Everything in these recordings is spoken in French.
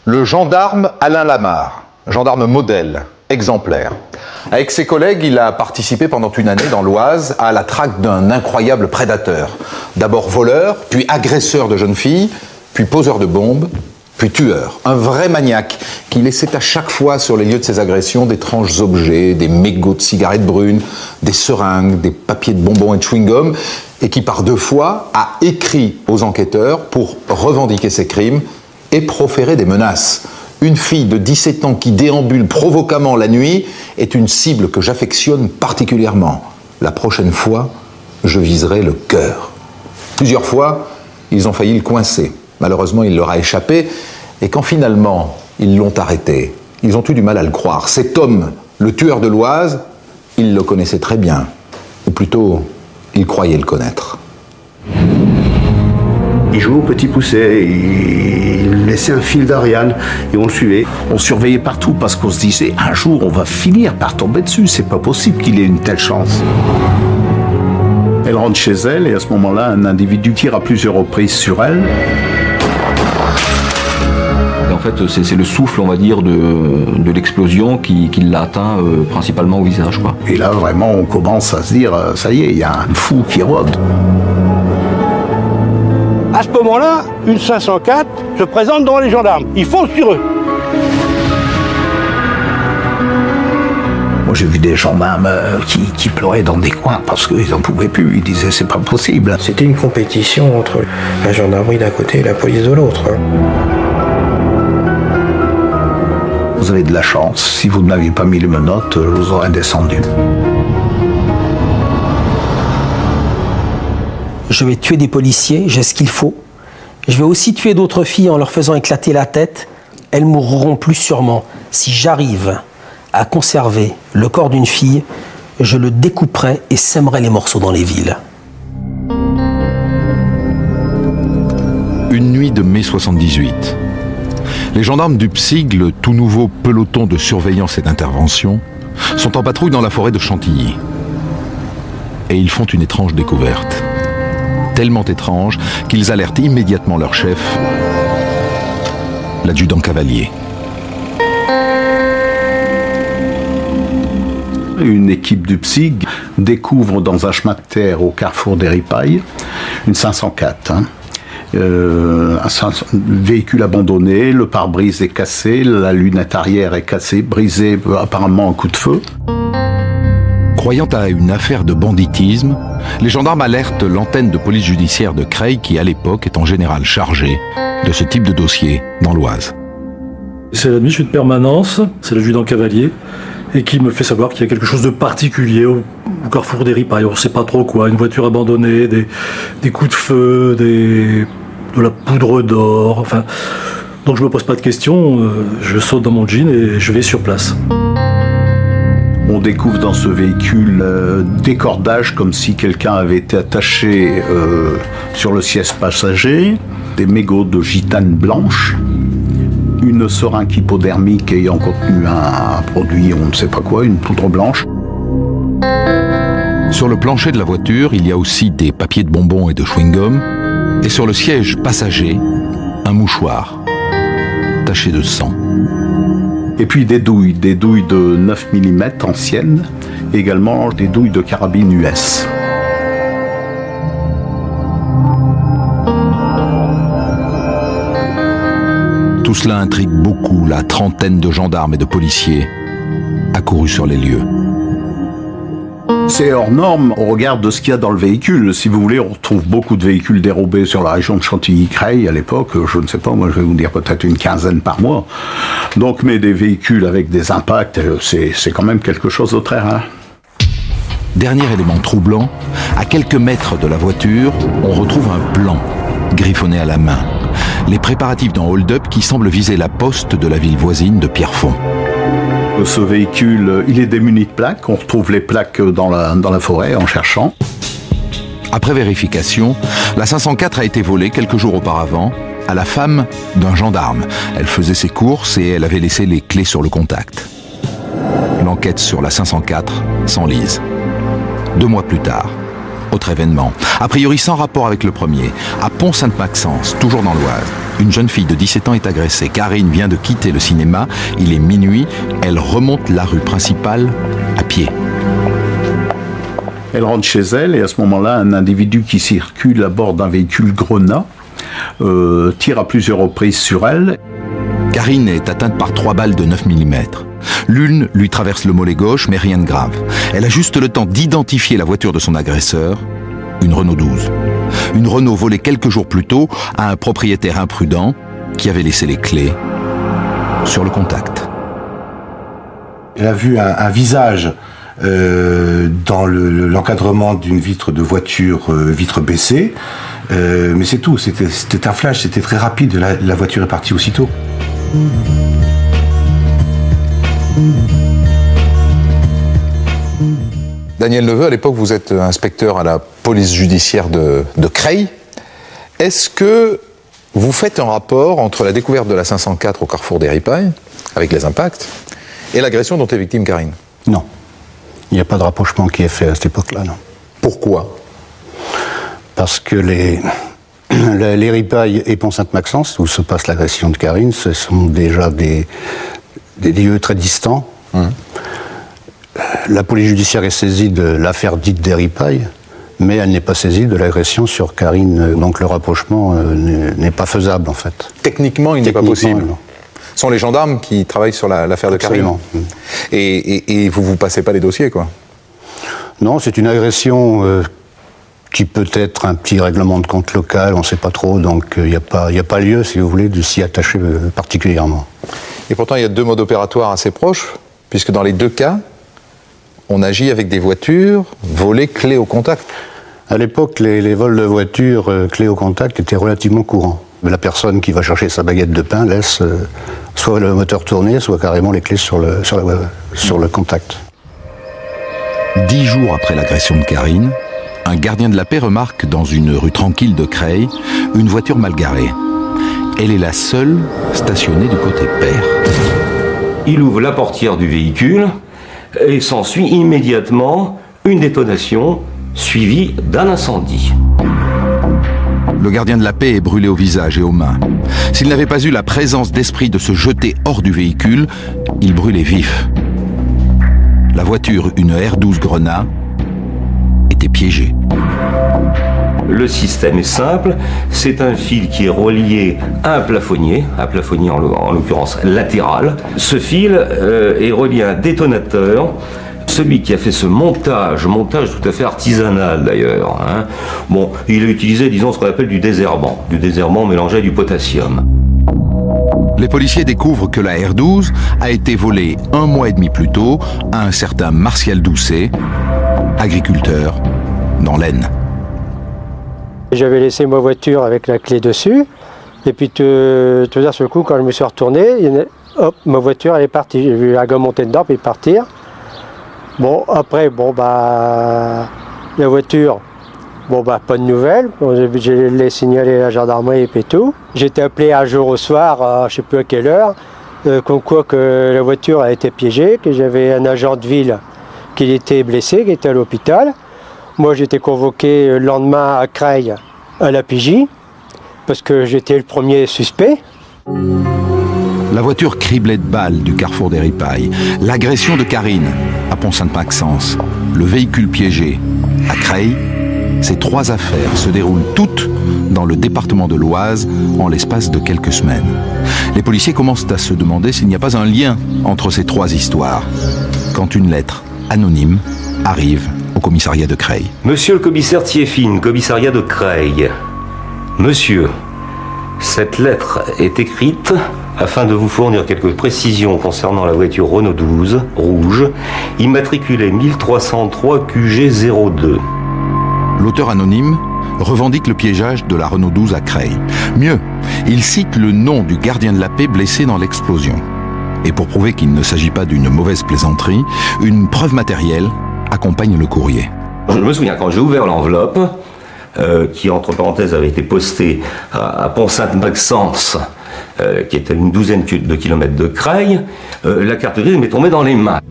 Le gendarme Alain Lamarre, gendarme modèle, exemplaire. Avec ses collègues, il a participé pendant une année dans l'Oise à la traque d'un incroyable prédateur. D'abord voleur, puis agresseur de jeunes filles, puis poseur de bombes, puis tueur. Un vrai maniaque qui laissait à chaque fois sur les lieux de ses agressions d'étranges objets, des mégots de cigarettes brunes, des seringues, des papiers de bonbons et de chewing-gum, et qui par 2 fois a écrit aux enquêteurs pour revendiquer ses crimes et proférer des menaces. Une fille de 17 ans qui déambule provocamment la nuit est une cible que j'affectionne particulièrement. La prochaine fois, je viserai le cœur. Plusieurs fois, ils ont failli le coincer. Malheureusement, il leur a échappé. Et quand finalement, ils l'ont arrêté, ils ont eu du mal à le croire. Cet homme, le tueur de l'Oise, ils le connaissaient très bien. Ou plutôt, ils croyaient le connaître. Il jouait au petit pousset, il laissait un fil d'Ariane et on le suivait. On surveillait partout parce qu'on se disait un jour on va finir par tomber dessus, c'est pas possible qu'il ait une telle chance. Elle rentre chez elle et à ce moment-là un individu tire à plusieurs reprises sur elle. Et en fait c'est le souffle on va dire de l'explosion qui l'a atteint principalement au visage, quoi. Et là vraiment on commence à se dire ça y est, il y a un fou qui rôde. À ce moment-là, une 504 se présente devant les gendarmes. Ils foncent sur eux. Moi j'ai vu des gendarmes qui pleuraient dans des coins parce qu'ils n'en pouvaient plus. Ils disaient c'est pas possible. C'était une compétition entre la gendarmerie d'un côté et la police de l'autre. Vous avez de la chance. Si vous ne m'aviez pas mis les menottes, je vous aurais descendu. Je vais tuer des policiers, j'ai ce qu'il faut. Je vais aussi tuer d'autres filles en leur faisant éclater la tête. Elles mourront plus sûrement. Si j'arrive à conserver le corps d'une fille, je le découperai et sèmerai les morceaux dans les villes. Une nuit de mai 78. Les gendarmes du PSIG, le tout nouveau peloton de surveillance et d'intervention, sont en patrouille dans la forêt de Chantilly. Et ils font une étrange découverte. Tellement étrange qu'ils alertent immédiatement leur chef, l'adjudant Cavalier. Une équipe du PSIG découvre dans un chemin de terre au carrefour des Ripailles une 504. Un véhicule abandonné, le pare-brise est cassé, la lunette arrière est cassée, brisée apparemment un coup de feu. Croyant à une affaire de banditisme, les gendarmes alertent l'antenne de police judiciaire de Creil qui, à l'époque, est en général chargée de ce type de dossier dans l'Oise. C'est la nuit, je suis de permanence, c'est l'adjudant Cavalier, et qui me fait savoir qu'il y a quelque chose de particulier au carrefour des Ripailles. On ne sait pas trop quoi, une voiture abandonnée, des coups de feu, de la poudre d'or, enfin... Donc je me pose pas de questions, je saute dans mon jean et je vais sur place. On découvre dans ce véhicule des cordages comme si quelqu'un avait été attaché sur le siège passager, des mégots de gitane blanche, une seringue hypodermique ayant contenu un produit, on ne sait pas quoi, une poudre blanche. Sur le plancher de la voiture, il y a aussi des papiers de bonbons et de chewing-gum, et sur le siège passager, un mouchoir taché de sang. Et puis des douilles de 9 mm anciennes, et également des douilles de carabine US. Tout cela intrigue beaucoup la trentaine de gendarmes et de policiers accourus sur les lieux. C'est hors norme au regard de ce qu'il y a dans le véhicule. Si vous voulez, on retrouve beaucoup de véhicules dérobés sur la région de Chantilly-Creil à l'époque. Je ne sais pas, moi je vais vous dire peut-être une quinzaine par mois. Donc, mais des véhicules avec des impacts, c'est quand même quelque chose de très rare. Dernier élément troublant, à quelques mètres de la voiture, on retrouve un plan, griffonné à la main. Les préparatifs d'un hold-up qui semble viser la poste de la ville voisine de Pierrefonds. Ce véhicule, il est démuni de plaques. On retrouve les plaques dans la forêt en cherchant. Après vérification, la 504 a été volée quelques jours auparavant à la femme d'un gendarme. Elle faisait ses courses et elle avait laissé les clés sur le contact. L'enquête sur la 504 s'enlise. 2 mois plus tard, autre événement, a priori sans rapport avec le premier, à Pont-Sainte-Maxence, toujours dans l'Oise. Une jeune fille de 17 ans est agressée. Karine vient de quitter le cinéma, il est minuit, elle remonte la rue principale à pied. Elle rentre chez elle et à ce moment-là, un individu qui circule à bord d'un véhicule Grenat tire à plusieurs reprises sur elle. Karine est atteinte par 3 balles de 9 mm. L'une lui traverse le mollet gauche, mais rien de grave. Elle a juste le temps d'identifier la voiture de son agresseur, une Renault 12. Une Renault volée quelques jours plus tôt à un propriétaire imprudent qui avait laissé les clés sur le contact. Elle a vu un visage dans l'encadrement d'une vitre de voiture, vitre baissée, mais c'est tout, c'était un flash, c'était très rapide, la voiture est partie aussitôt. Daniel Neveu, à l'époque, vous êtes inspecteur à la police judiciaire de Creil. Est-ce que vous faites un rapport entre la découverte de la 504 au carrefour des Ripailles, avec les impacts, et l'agression dont est victime Karine? Non, il n'y a pas de rapprochement qui est fait à cette époque-là, non. Pourquoi? Parce que les Ripailles et Pont-Sainte-Maxence, où se passe l'agression de Karine, ce sont déjà des lieux très distants. La police judiciaire est saisie de l'affaire dite des Ripailles, mais elle n'est pas saisie de l'agression sur Karine. Donc le rapprochement n'est pas faisable, en fait. Techniquement, il n'est pas possible. Non. Ce sont les gendarmes qui travaillent sur l'affaire de Karine. Absolument. Et vous passez pas les dossiers, quoi? Non, c'est une agression qui peut être un petit règlement de compte local, on ne sait pas trop, donc il n'y a pas lieu, si vous voulez, de s'y attacher particulièrement. Et pourtant, il y a 2 modes opératoires assez proches, puisque dans les 2 cas, on agit avec des voitures volées clés au contact. À l'époque, les vols de voitures clés au contact étaient relativement courants. Mais la personne qui va chercher sa baguette de pain laisse soit le moteur tourner, soit carrément les clés sur le contact. 10 jours après l'agression de Karine, un gardien de la paix remarque dans une rue tranquille de Creil une voiture mal garée. Elle est la seule stationnée du côté père. Il ouvre la portière du véhicule et s'ensuit immédiatement une détonation suivie d'un incendie. Le gardien de la paix est brûlé au visage et aux mains. S'il n'avait pas eu la présence d'esprit de se jeter hors du véhicule, il brûlait vif. La voiture, une R12 Grenat, était piégée. Le système est simple, c'est un fil qui est relié à un plafonnier en l'occurrence latéral. Ce fil est relié à un détonateur. Celui qui a fait ce montage tout à fait artisanal d'ailleurs, bon, il a utilisé, disons, ce qu'on appelle du désherbant mélangé à du potassium. Les policiers découvrent que la R12 a été volée 1 mois et demi plus tôt à un certain Martial Doucet, agriculteur, dans l'Aisne. J'avais laissé ma voiture avec la clé dessus, et puis tout d'un seul coup, quand je me suis retourné, hop, ma voiture elle est partie. J'ai vu la gomme monter dedans et partir. Bon, après, la voiture, pas de nouvelles. Je l'ai signalé à la gendarmerie et tout. J'ai été appelé un jour au soir, je ne sais plus à quelle heure, comme quoi que la voiture a été piégée, que j'avais un agent de ville qui était blessé, qui était à l'hôpital. Moi, j'étais convoqué le lendemain à Creil, à la PJ, parce que j'étais le premier suspect. La voiture criblée de balles du carrefour des Ripailles, l'agression de Karine à Pont-Sainte-Maxence, le véhicule piégé à Creil, ces 3 affaires se déroulent toutes dans le département de l'Oise en l'espace de quelques semaines. Les policiers commencent à se demander s'il n'y a pas un lien entre ces 3 histoires, quand une lettre anonyme arrive au commissariat de Creil. Monsieur le commissaire Thiéfine, commissariat de Creil. Monsieur, cette lettre est écrite afin de vous fournir quelques précisions concernant la voiture Renault 12 rouge, immatriculée 1303 QG02. L'auteur anonyme revendique le piégeage de la Renault 12 à Creil. Mieux, il cite le nom du gardien de la paix blessé dans l'explosion. Et pour prouver qu'il ne s'agit pas d'une mauvaise plaisanterie, une preuve matérielle accompagne le courrier. Je me souviens quand j'ai ouvert l'enveloppe, qui entre parenthèses avait été postée à Pont-Sainte-Maxence, qui était à une douzaine de kilomètres de Creil, la carte grise m'est tombée dans les mains.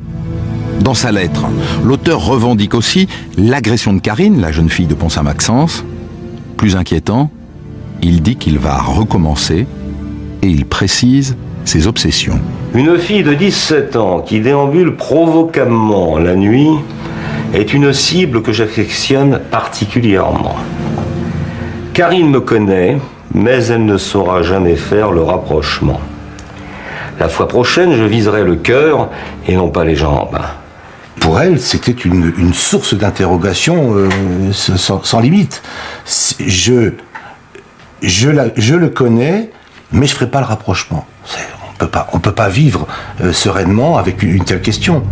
Dans sa lettre, l'auteur revendique aussi l'agression de Karine, la jeune fille de Pont-Saint-Maxence. Plus inquiétant, il dit qu'il va recommencer et il précise ses obsessions. Une fille de 17 ans qui déambule provocamment la nuit est une cible que j'affectionne particulièrement. Karine me connaît, mais elle ne saura jamais faire le rapprochement. La fois prochaine, je viserai le cœur et non pas les jambes. Pour elle, c'était une source d'interrogation sans limite. Je le connais, mais je ne ferai pas le rapprochement. On peut pas vivre sereinement avec une telle question.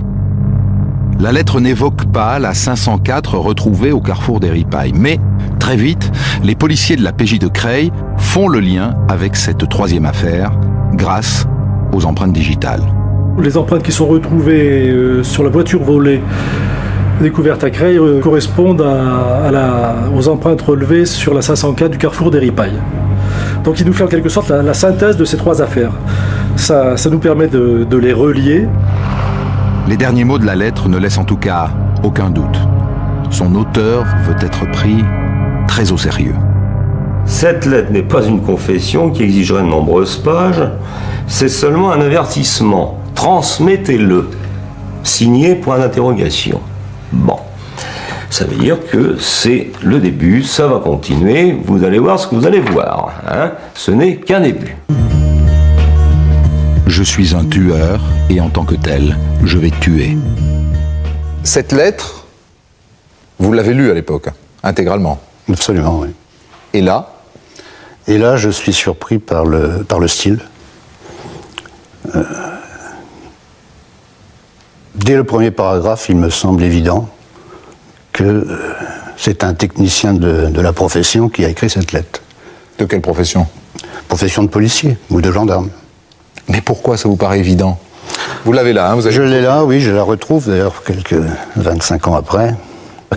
La lettre n'évoque pas la 504 retrouvée au carrefour des Ripailles. Mais, très vite, les policiers de la PJ de Creil font le lien avec cette troisième affaire, grâce aux empreintes digitales. Les empreintes qui sont retrouvées sur la voiture volée découverte à Creil correspondent aux empreintes relevées sur la 504 du carrefour des Ripailles. Donc il nous fait en quelque sorte la synthèse de ces trois affaires. Ça nous permet de les relier. Les derniers mots de la lettre ne laissent en tout cas aucun doute. Son auteur veut être pris très au sérieux. Cette lettre n'est pas une confession qui exigerait de nombreuses pages, c'est seulement un avertissement. Transmettez-le. Signé point d'interrogation. Bon. Ça veut dire que c'est le début, ça va continuer, vous allez voir ce que vous allez voir. Hein. Ce n'est qu'un début. Je suis un tueur et en tant que tel, je vais tuer. Cette lettre, vous l'avez lue à l'époque, intégralement? Absolument, oui. Et là? Et là, je suis surpris par le style. Dès le premier paragraphe, il me semble évident que c'est un technicien de la profession qui a écrit cette lettre. De quelle profession? Profession de policier ou de gendarme. Mais pourquoi ça vous paraît évident? Vous l'avez là, hein, vous avez... Je l'ai là, oui, je la retrouve d'ailleurs quelques 25 ans après.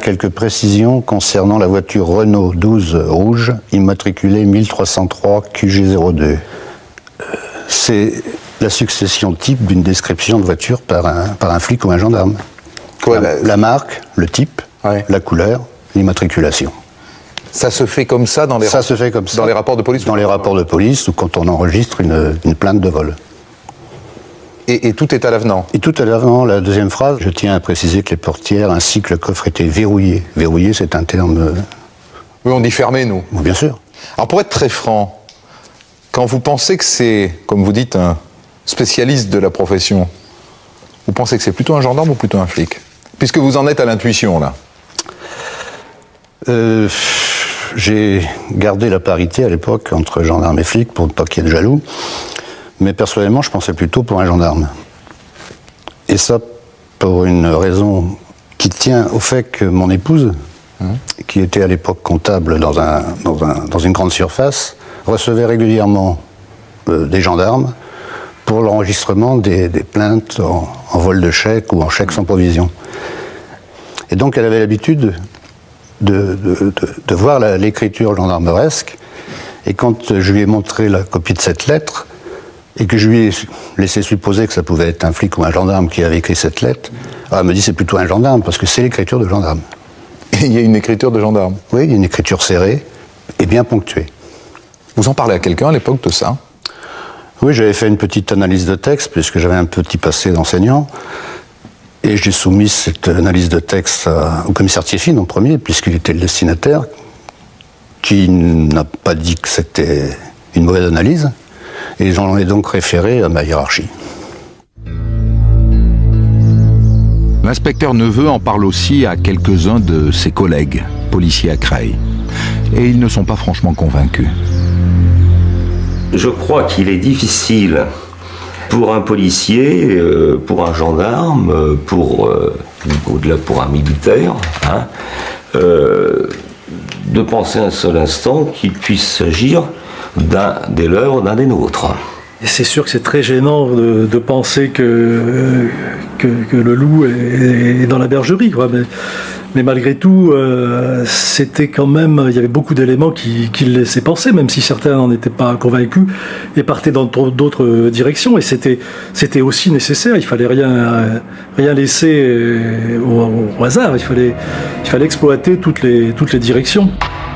Quelques précisions concernant la voiture Renault 12 rouge, immatriculée 1303 QG02. C'est la succession type d'une description de voiture par un flic ou un gendarme. Quoi, la marque, le type, ouais. La couleur, l'immatriculation. Ça se fait comme ça dans les, ça se fait comme ça dans les rapports de police? Dans les rapports de police ou quand on enregistre une plainte de vol. Et tout est à l'avenant? Et tout à l'avenant, la deuxième phrase, je tiens à préciser que les portières ainsi que le coffre étaient verrouillés. Verrouillé, c'est un terme... Oui, on dit fermé, nous. Bien sûr. Alors pour être très franc, quand vous pensez que c'est, comme vous dites, un spécialiste de la profession, vous pensez que c'est plutôt un gendarme ou plutôt un flic? Puisque vous en êtes à l'intuition, là. J'ai gardé la parité à l'époque entre gendarme et flic pour ne pas qu'il y ait de jaloux. Mais personnellement, je pensais plutôt pour un gendarme. Et ça, pour une raison qui tient au fait que mon épouse, qui était à l'époque comptable dans une grande surface, recevait régulièrement des gendarmes pour l'enregistrement des plaintes en vol de chèque ou en chèque sans provision. Et donc elle avait l'habitude de voir l'écriture gendarmeresque, et quand je lui ai montré la copie de cette lettre, et que je lui ai laissé supposer que ça pouvait être un flic ou un gendarme qui avait écrit cette lettre, elle me dit c'est plutôt un gendarme, parce que c'est l'écriture de gendarme. Et il y a une écriture de gendarme? Oui, il y a une écriture serrée et bien ponctuée. Vous en parlez à quelqu'un à l'époque de ça? Oui, j'avais fait une petite analyse de texte, puisque j'avais un petit passé d'enseignant, et j'ai soumis cette analyse de texte au commissaire Thieffine en premier, puisqu'il était le destinataire, qui n'a pas dit que c'était une mauvaise analyse, et j'en ai donc référé à ma hiérarchie. L'inspecteur Neveu en parle aussi à quelques-uns de ses collègues, policiers à Creil. Et ils ne sont pas franchement convaincus. Je crois qu'il est difficile pour un policier, pour un gendarme, au-delà pour un militaire, de penser un seul instant qu'il puisse s'agir d'un des leurs, d'un des nôtres. Et c'est sûr que c'est très gênant de penser que le loup est dans la bergerie, quoi. Mais malgré tout, c'était quand même, il y avait beaucoup d'éléments qui le laissaient penser, même si certains n'en étaient pas convaincus et partaient dans d'autres directions. Et c'était aussi nécessaire. Il fallait rien laisser au hasard. Il fallait exploiter toutes les directions.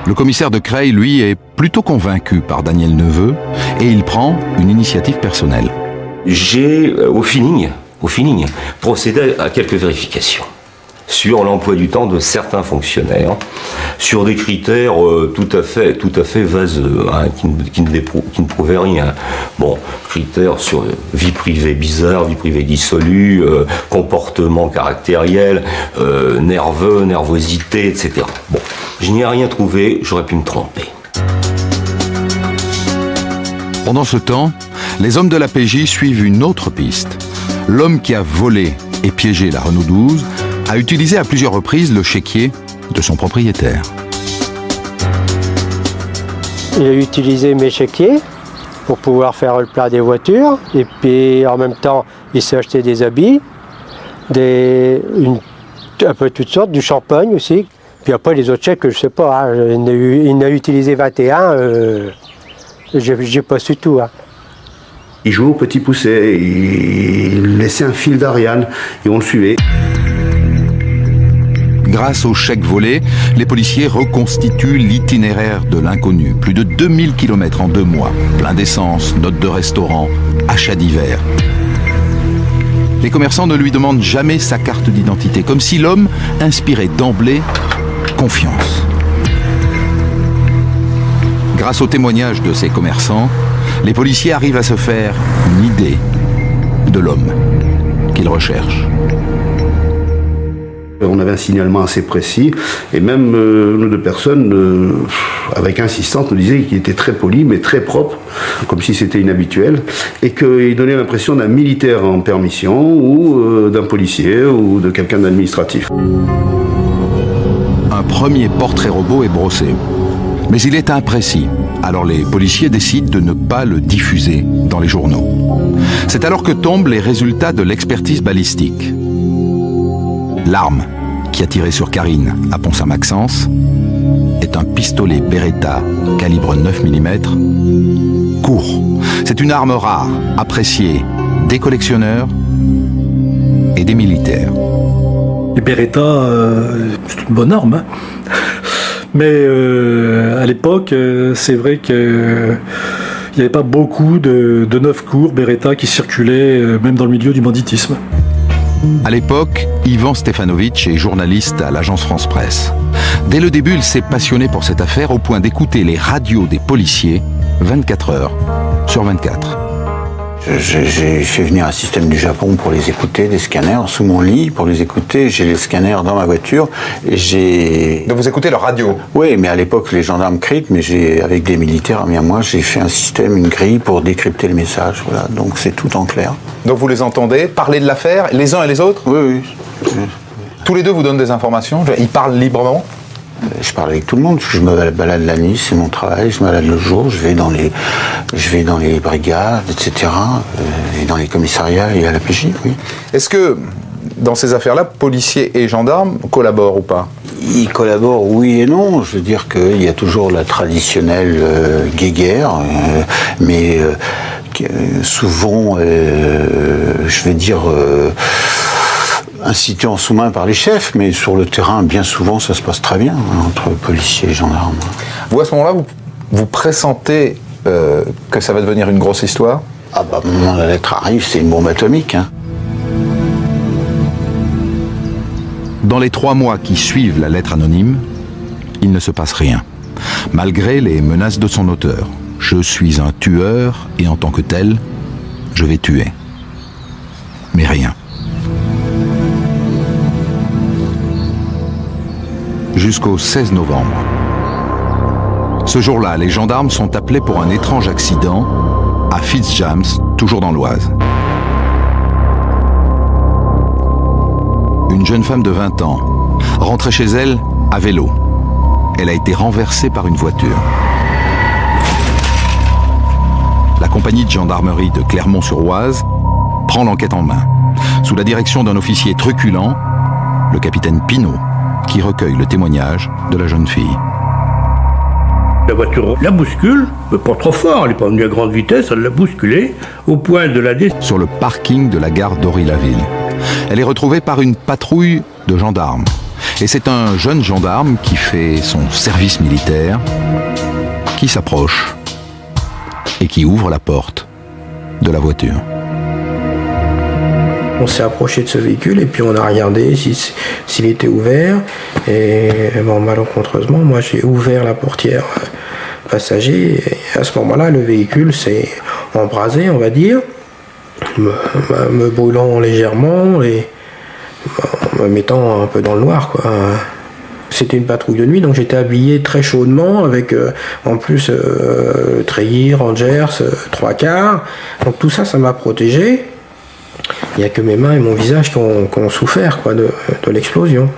Le commissaire de Creil, lui, est plutôt convaincu par Daniel Neveu et il prend une initiative personnelle. J'ai, au feeling, procédé à quelques vérifications sur l'emploi du temps de certains fonctionnaires, sur des critères tout à fait vaseux, hein, qui ne prouvaient rien. Bon, critères sur vie privée bizarre, vie privée dissolue, comportement caractériel, nerveux, nervosité, etc. Bon, je n'y ai rien trouvé, j'aurais pu me tromper. Pendant ce temps, les hommes de la PJ suivent une autre piste. L'homme qui a volé et piégé la Renault 12 a utilisé à plusieurs reprises le chéquier de son propriétaire. Il a utilisé mes chéquiers pour pouvoir faire le plein des voitures. Et puis en même temps, il s'est acheté des habits, un peu toutes sortes, du champagne aussi. Puis après les autres chèques, je sais pas, hein, il en a utilisé 21, j'ai pas su tout. Hein. Il jouait au petit pousset, il laissait un fil d'Ariane et on le suivait. Grâce aux chèques volés, les policiers reconstituent l'itinéraire de l'inconnu. Plus de 2000 km en 2 mois. Plein d'essence, notes de restaurant, achats divers. Les commerçants ne lui demandent jamais sa carte d'identité, comme si l'homme inspirait d'emblée confiance. Grâce au témoignage de ces commerçants, les policiers arrivent à se faire une idée de l'homme qu'ils recherchent. On avait un signalement assez précis et même nos 2 personnes, avec insistance, nous disaient qu'il était très poli mais très propre, comme si c'était inhabituel, et qu'il donnait l'impression d'un militaire en permission ou d'un policier ou de quelqu'un d'administratif. Un premier portrait robot est brossé, mais il est imprécis. Alors les policiers décident de ne pas le diffuser dans les journaux. C'est alors que tombent les résultats de l'expertise balistique. L'arme qui a tiré sur Karine à Pont-Saint-Maxence est un pistolet Beretta calibre 9 mm court. C'est une arme rare, appréciée des collectionneurs et des militaires. Les Beretta, c'est une bonne arme, hein. Mais à l'époque, c'est vrai qu'il n'y avait pas beaucoup de 9 cours Beretta qui circulaient même dans le milieu du banditisme. À l'époque, Ivan Stefanovic est journaliste à l'agence France-Presse. Dès le début, il s'est passionné pour cette affaire au point d'écouter les radios des policiers 24 heures sur 24. J'ai fait venir un système du Japon pour les écouter, des scanners sous mon lit pour les écouter. J'ai les scanners dans ma voiture et Donc vous écoutez leur radio? Oui, mais à l'époque les gendarmes cryptent, mais avec des militaires amis à moi, j'ai fait un système, une grille pour décrypter le message. Voilà, donc c'est tout en clair. Donc vous les entendez parler de l'affaire, les uns et les autres? Oui. Tous les deux vous donnent des informations? Ils parlent librement? Je parle avec tout le monde, parce que je me balade la nuit, c'est mon travail, je me balade le jour, je vais dans les brigades, etc., et dans les commissariats et à la PJ, oui. Est-ce que, dans ces affaires-là, policiers et gendarmes collaborent ou pas? Ils collaborent, oui et non. Je veux dire qu'il y a toujours la traditionnelle guéguerre, mais souvent, je vais dire... incité en sous-main par les chefs, mais sur le terrain, bien souvent, ça se passe très bien entre policiers et gendarmes. Vous, à ce moment-là, vous pressentez que ça va devenir une grosse histoire? Ah bah, au moment où la lettre arrive, c'est une bombe atomique. Hein. Dans les 3 mois qui suivent la lettre anonyme, il ne se passe rien, malgré les menaces de son auteur. Je suis un tueur et en tant que tel, je vais tuer. Mais rien. Jusqu'au 16 novembre. Ce jour-là, les gendarmes sont appelés pour un étrange accident à Fitzjames, toujours dans l'Oise. Une jeune femme de 20 ans rentrait chez elle à vélo. Elle a été renversée par une voiture. La compagnie de gendarmerie de Clermont-sur-Oise prend l'enquête en main, sous la direction d'un officier truculent, le capitaine Pinault, qui recueille le témoignage de la jeune fille. La voiture la bouscule, mais pas trop fort, elle n'est pas venue à grande vitesse, elle l'a bousculée au point de la descendre sur le parking de la gare d'Ory-la-Ville. Elle est retrouvée par une patrouille de gendarmes. Et c'est un jeune gendarme qui fait son service militaire qui s'approche et qui ouvre la porte de la voiture. On s'est approché de ce véhicule et puis on a regardé s'il était ouvert. Et bon, malencontreusement, moi j'ai ouvert la portière passager. Et à ce moment-là, le véhicule s'est embrasé, on va dire, me brûlant légèrement et me mettant un peu dans le noir, quoi. C'était une patrouille de nuit, donc j'étais habillé très chaudement avec en plus treillis, rangers, 3/4. Donc tout ça, ça m'a protégé. Il n'y a que mes mains et mon visage qui ont souffert, quoi, de l'explosion.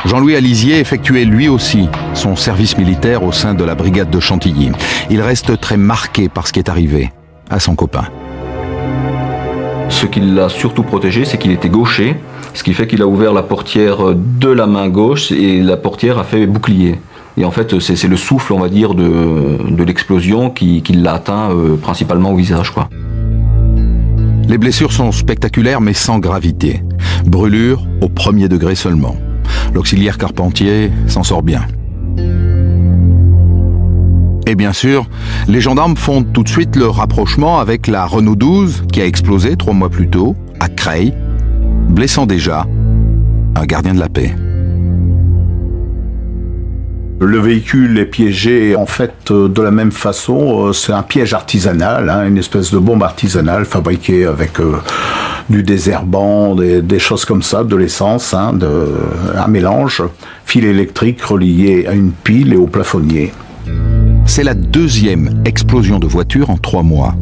Jean-Louis Alisier effectuait lui aussi son service militaire au sein de la brigade de Chantilly. Il reste très marqué par ce qui est arrivé à son copain. Ce qui l'a surtout protégé, c'est qu'il était gaucher, ce qui fait qu'il a ouvert la portière de la main gauche et la portière a fait bouclier. Et en fait, c'est le souffle, on va dire, de l'explosion qui l'a atteint principalement au visage, quoi. Les blessures sont spectaculaires mais sans gravité. Brûlure au 1er degré seulement. L'auxiliaire Carpentier s'en sort bien. Et bien sûr, les gendarmes font tout de suite le rapprochement avec la Renault 12 qui a explosé 3 mois plus tôt à Creil, blessant déjà un gardien de la paix. Le véhicule est piégé en fait de la même façon, c'est un piège artisanal, hein, une espèce de bombe artisanale fabriquée avec du désherbant, des choses comme ça, de l'essence, hein, un mélange, fil électrique relié à une pile et au plafonnier. C'est la 2e explosion de voiture en 3 mois.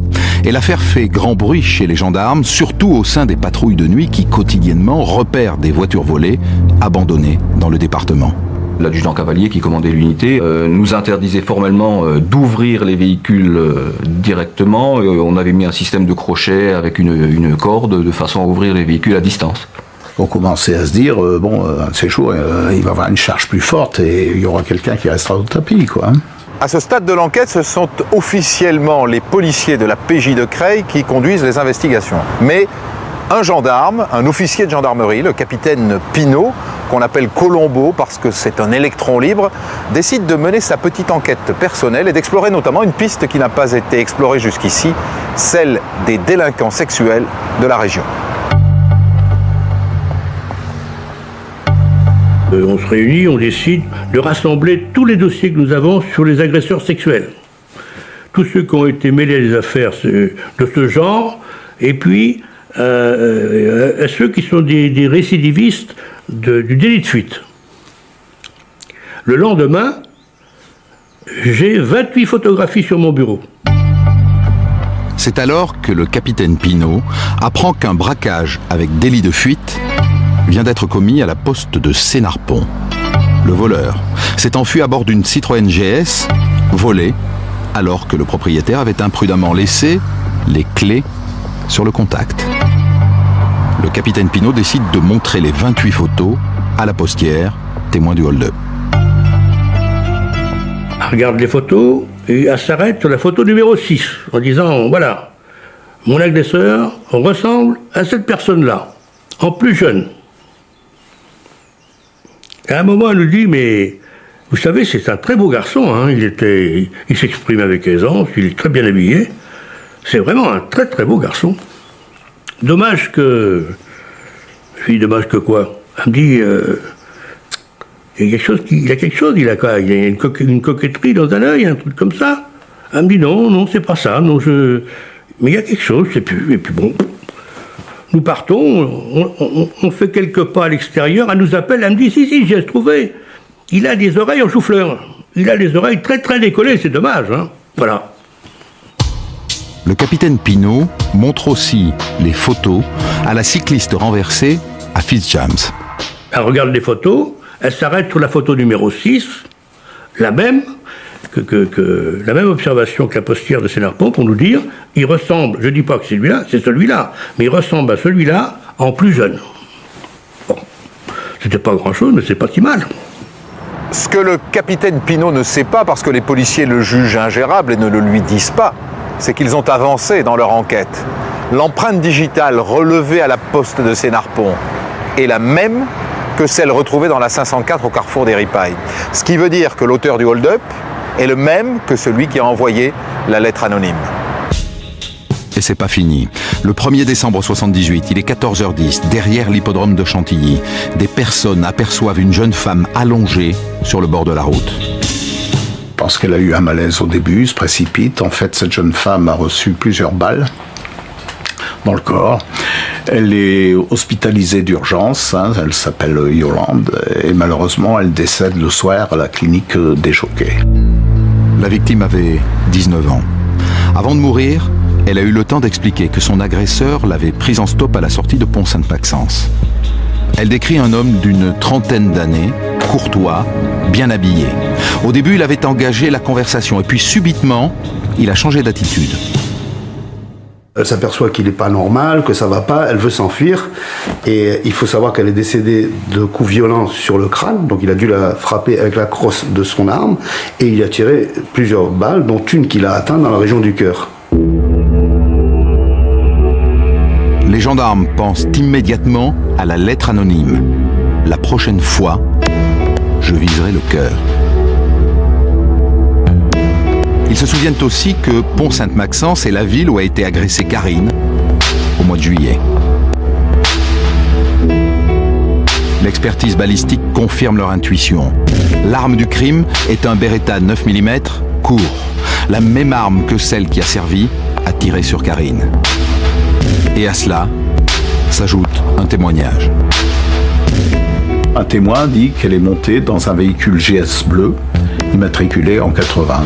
Et l'affaire fait grand bruit chez les gendarmes, surtout au sein des patrouilles de nuit qui quotidiennement repèrent des voitures volées abandonnées dans le département. L'adjudant Cavalier qui commandait l'unité nous interdisait formellement d'ouvrir les véhicules directement. On avait mis un système de crochet avec une corde de façon à ouvrir les véhicules à distance. On commençait à se dire, c'est chaud, il va y avoir une charge plus forte et il y aura quelqu'un qui restera au tapis, quoi. À ce stade de l'enquête, ce sont officiellement les policiers de la PJ de Creil qui conduisent les investigations. Mais un gendarme, un officier de gendarmerie, le capitaine Pinault, qu'on appelle Colombo parce que c'est un électron libre, décide de mener sa petite enquête personnelle et d'explorer notamment une piste qui n'a pas été explorée jusqu'ici, celle des délinquants sexuels de la région. On se réunit, on décide de rassembler tous les dossiers que nous avons sur les agresseurs sexuels. Tous ceux qui ont été mêlés à des affaires de ce genre, et puis ceux qui sont des récidivistes du délit de fuite. Le lendemain, j'ai 28 photographies sur mon bureau. C'est alors que le capitaine Pinault apprend qu'un braquage avec délit de fuite vient d'être commis à la poste de Sénarpont. Le voleur s'est enfui à bord d'une Citroën GS, volée, alors que le propriétaire avait imprudemment laissé les clés sur le contact. Le capitaine Pinault décide de montrer les 28 photos à la postière, témoin du hold-up. Elle regarde les photos et elle s'arrête sur la photo numéro 6 en disant, voilà, mon agresseur ressemble à cette personne-là, en plus jeune. Et à un moment, elle nous dit, mais vous savez, c'est un très beau garçon, hein. Il s'exprime avec aisance, il est très bien habillé. C'est vraiment un très très beau garçon. Dommage que... Je dis, dommage que quoi? Elle me dit, il y a quelque chose, il a une coquetterie dans un œil, un truc comme ça. Elle me dit, non, c'est pas ça, mais il y a quelque chose, c'est plus, et puis bon... Nous partons, on fait quelques pas à l'extérieur, elle nous appelle, elle me dit, si, j'ai trouvé. Il a des oreilles en chou-fleur. Il a les oreilles très très décollées, c'est dommage, hein. Voilà. Le capitaine Pinault montre aussi les photos à la cycliste renversée à Fitzjames. Elle regarde les photos, elle s'arrête sur la photo numéro 6, la même la même observation que la postière de Sénarpon pour nous dire, il ressemble, je ne dis pas que c'est celui-là, mais il ressemble à celui-là en plus jeune. Bon, c'était pas grand-chose, mais c'est pas si mal. Ce que le capitaine Pinault ne sait pas, parce que les policiers le jugent ingérable et ne le lui disent pas, c'est qu'ils ont avancé dans leur enquête. L'empreinte digitale relevée à la poste de Sénarpon est la même que celle retrouvée dans la 504 au carrefour des Ripailles. Ce qui veut dire que l'auteur du hold-up est le même que celui qui a envoyé la lettre anonyme. Et c'est pas fini. Le 1er décembre 78, il est 14h10, derrière l'hippodrome de Chantilly. Des personnes aperçoivent une jeune femme allongée sur le bord de la route. Je pense qu'elle a eu un malaise au début, se précipite. En fait, cette jeune femme a reçu plusieurs balles dans le corps. Elle est hospitalisée d'urgence, elle s'appelle Yolande, et malheureusement, elle décède le soir à la clinique des Jockeys. La victime avait 19 ans. Avant de mourir, elle a eu le temps d'expliquer que son agresseur l'avait prise en stop à la sortie de Pont-Sainte-Maxence. Elle décrit un homme d'une trentaine d'années, courtois, bien habillé. Au début, il avait engagé la conversation, et puis subitement, il a changé d'attitude. Elle s'aperçoit qu'il n'est pas normal, que ça va pas, elle veut s'enfuir, et il faut savoir qu'elle est décédée de coups violents sur le crâne, donc il a dû la frapper avec la crosse de son arme, et il a tiré plusieurs balles, dont une qui l'a atteint dans la région du cœur. Les gendarmes pensent immédiatement à la lettre anonyme. La prochaine fois, je viserai le cœur. Ils se souviennent aussi que Pont-Sainte-Maxence est la ville où a été agressée Karine au mois de juillet. L'expertise balistique confirme leur intuition. L'arme du crime est un Beretta 9 mm court, la même arme que celle qui a servi à tirer sur Karine. Et à cela s'ajoute un témoignage. Un témoin dit qu'elle est montée dans un véhicule GS bleu, immatriculé en 80.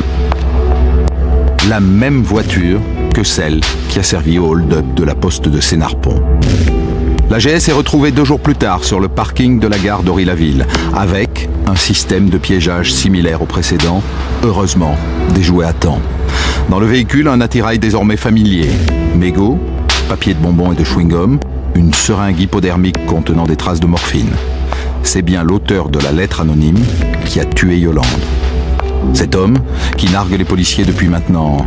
La même voiture que celle qui a servi au hold-up de la poste de Sénarpon. La GS est retrouvée 2 jours plus tard sur le parking de la gare d'Ory-la-Ville, avec un système de piégeage similaire au précédent, heureusement déjoué à temps. Dans le véhicule, un attirail désormais familier, mégots, papier de bonbons et de chewing-gum, une seringue hypodermique contenant des traces de morphine. C'est bien l'auteur de la lettre anonyme qui a tué Yolande. Cet homme qui nargue les policiers depuis maintenant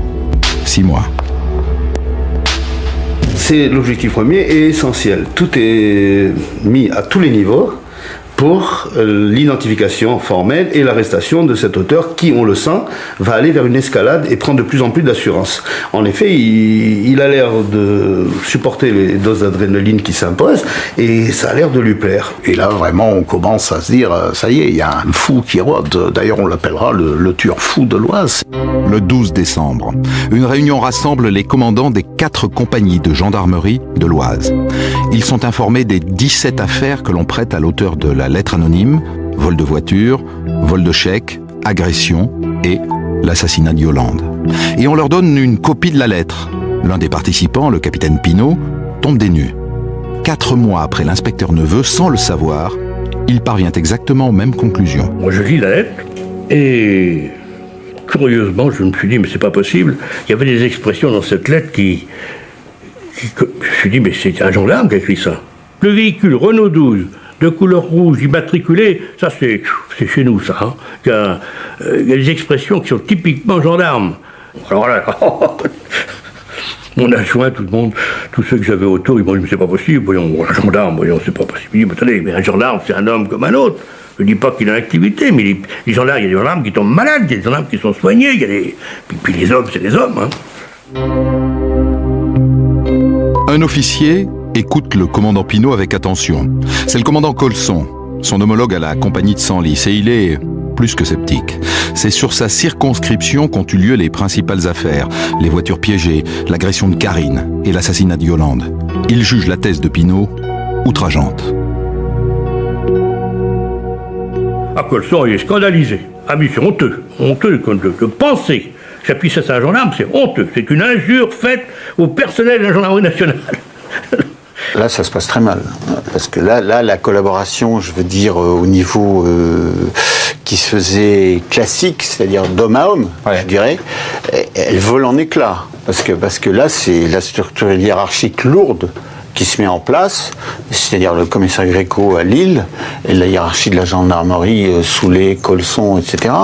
6 mois. C'est l'objectif premier et essentiel. Tout est mis à tous les niveaux pour l'identification formelle et l'arrestation de cet auteur qui, on le sent, va aller vers une escalade et prendre de plus en plus d'assurance. En effet, il a l'air de supporter les doses d'adrénaline qui s'imposent et ça a l'air de lui plaire. Et là, vraiment, on commence à se dire, ça y est, il y a un fou qui rôde. D'ailleurs, on l'appellera le tueur fou de l'Oise. Le 12 décembre, une réunion rassemble les commandants des 4 compagnies de gendarmerie de l'Oise. Ils sont informés des 17 affaires que l'on prête à l'auteur de la lettre anonyme, vol de voiture, vol de chèque, agression et l'assassinat de Yolande. Et on leur donne une copie de la lettre. L'un des participants, le capitaine Pinault, tombe des nues. 4 mois après l'inspecteur Neveu, sans le savoir, il parvient exactement aux mêmes conclusions. Moi je lis la lettre et curieusement je me suis dit mais c'est pas possible. Il y avait des expressions dans cette lettre qui je me suis dit mais c'est un gendarme qui a écrit ça. Le véhicule Renault 12 de couleur rouge immatriculé, ça c'est chez nous ça. Hein. Il y a des expressions qui sont typiquement gendarmes. Alors là, mon adjoint, tout le monde, tous ceux que j'avais autour, ils m'ont dit mais c'est pas possible, voyons, un gendarme, voyons, c'est pas possible. Je dis mais attendez, mais un gendarme c'est un homme comme un autre. Je dis pas qu'il a une activité, mais les gendarmes, il y a des gendarmes qui tombent malades, il y a des gendarmes qui sont soignés, il y a des... puis les hommes, c'est les hommes. Hein. Un officier écoute le commandant Pinault avec attention. C'est le commandant Colson, son homologue à la compagnie de Senlis, et il est plus que sceptique. C'est sur sa circonscription qu'ont eu lieu les principales affaires, les voitures piégées, l'agression de Karine et l'assassinat de Yolande. Il juge la thèse de Pinault outrageante. Ah, Colson, il est scandalisé. Ah, mais c'est honteux. Honteux de penser qu'appuyer ça à un gendarme, c'est honteux. C'est une injure faite au personnel de la gendarmerie nationale. Là, ça se passe très mal. Parce que là la collaboration, je veux dire, au niveau qui se faisait classique, c'est-à-dire d'homme à homme, je dirais, elle vole en éclats. Parce que là, c'est la structure hiérarchique lourde qui se met en place, c'est-à-dire le commissaire Gréco à Lille, et la hiérarchie de la gendarmerie, Soulet, Colson, etc.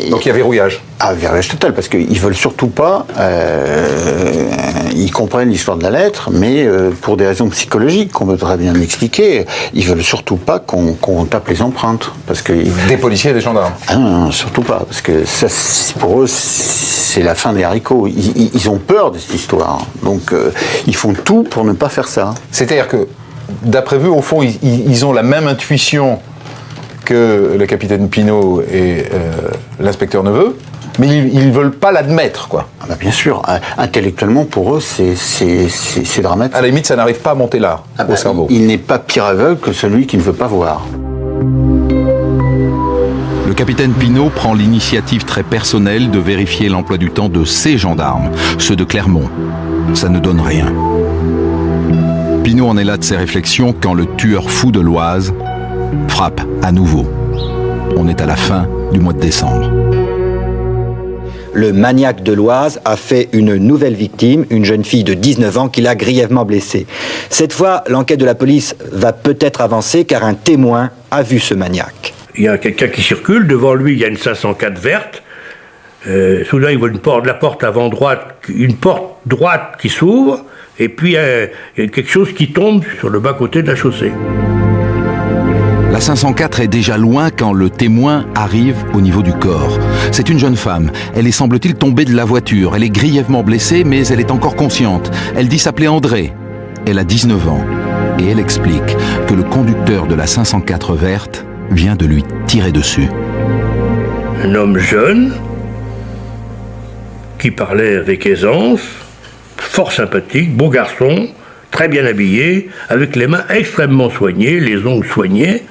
Donc il y a verrouillage. Ah, verrouillage total, parce qu'ils veulent surtout pas, ils comprennent l'histoire de la lettre, mais pour des raisons psychologiques, qu'on peut très bien l'expliquer, ils veulent surtout pas qu'on tape les empreintes. Parce que, des policiers et des gendarmes. Ah non, surtout pas, parce que ça, pour eux, c'est la fin des haricots. Ils ont peur de cette histoire, donc ils font tout pour ne pas faire ça. C'est-à-dire que, d'après vous, au fond, ils ont la même intuition que le capitaine Pinault et l'inspecteur Neveu, mais ils ne veulent pas l'admettre, quoi. Ah bah bien sûr, intellectuellement, pour eux, c'est dramatique. À la limite, ça n'arrive pas à monter là, au cerveau. Il n'est pas pire aveugle que celui qui ne veut pas voir. Le capitaine Pinault prend l'initiative très personnelle de vérifier l'emploi du temps de ses gendarmes, ceux de Clermont. Ça ne donne rien. Pinault en est là de ses réflexions quand le tueur fou de l'Oise frappe à nouveau. On est à la fin du mois de décembre. Le maniaque de l'Oise a fait une nouvelle victime, une jeune fille de 19 ans qui l'a grièvement blessée. Cette fois, l'enquête de la police va peut-être avancer car un témoin a vu ce maniaque. Il y a quelqu'un qui circule, devant lui il y a une 504 verte. Soudain il voit la porte avant droite, une porte droite qui s'ouvre, et puis il y a quelque chose qui tombe sur le bas-côté de la chaussée. La 504 est déjà loin quand le témoin arrive au niveau du corps. C'est une jeune femme. Elle est, semble-t-il, tombée de la voiture. Elle est grièvement blessée, mais elle est encore consciente. Elle dit s'appeler André. Elle a 19 ans. Et elle explique que le conducteur de la 504 verte vient de lui tirer dessus. Un homme jeune, qui parlait avec aisance, fort sympathique, beau garçon, très bien habillé, avec les mains extrêmement soignées, les ongles soignés.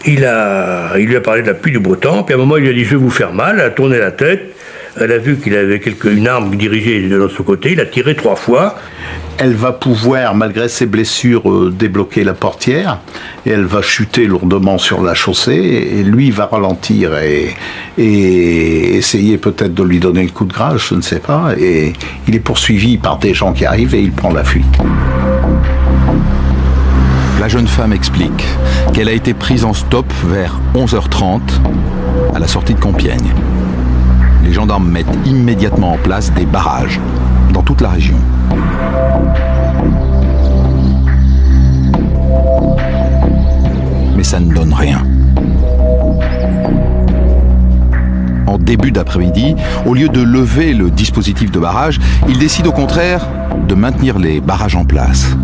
Il lui a parlé de la pluie du beau temps, puis à un moment il lui a dit « je vais vous faire mal », elle a tourné la tête, elle a vu qu'il avait une arme dirigée de l'autre côté, il a tiré 3 fois. Elle va pouvoir, malgré ses blessures, débloquer la portière, et elle va chuter lourdement sur la chaussée, et lui va ralentir et essayer peut-être de lui donner le coup de grâce, je ne sais pas, et il est poursuivi par des gens qui arrivent et il prend la fuite. La jeune femme explique qu'elle a été prise en stop vers 11h30 à la sortie de Compiègne. Les gendarmes mettent immédiatement en place des barrages dans toute la région. Mais ça ne donne rien. En début d'après-midi, au lieu de lever le dispositif de barrage, ils décident au contraire de maintenir les barrages en place.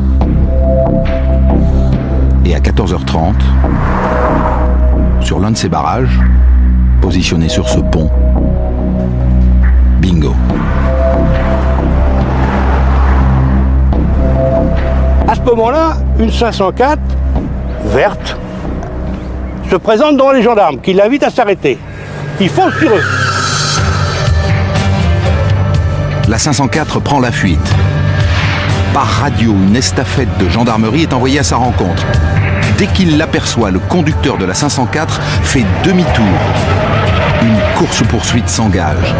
Et à 14h30, sur l'un de ces barrages, positionné sur ce pont, bingo. À ce moment-là, une 504 verte se présente devant les gendarmes qui l'invitent à s'arrêter. Ils foncent sur eux. La 504 prend la fuite. Par radio, une estafette de gendarmerie est envoyée à sa rencontre. Dès qu'il l'aperçoit, le conducteur de la 504 fait demi-tour. Une course-poursuite s'engage.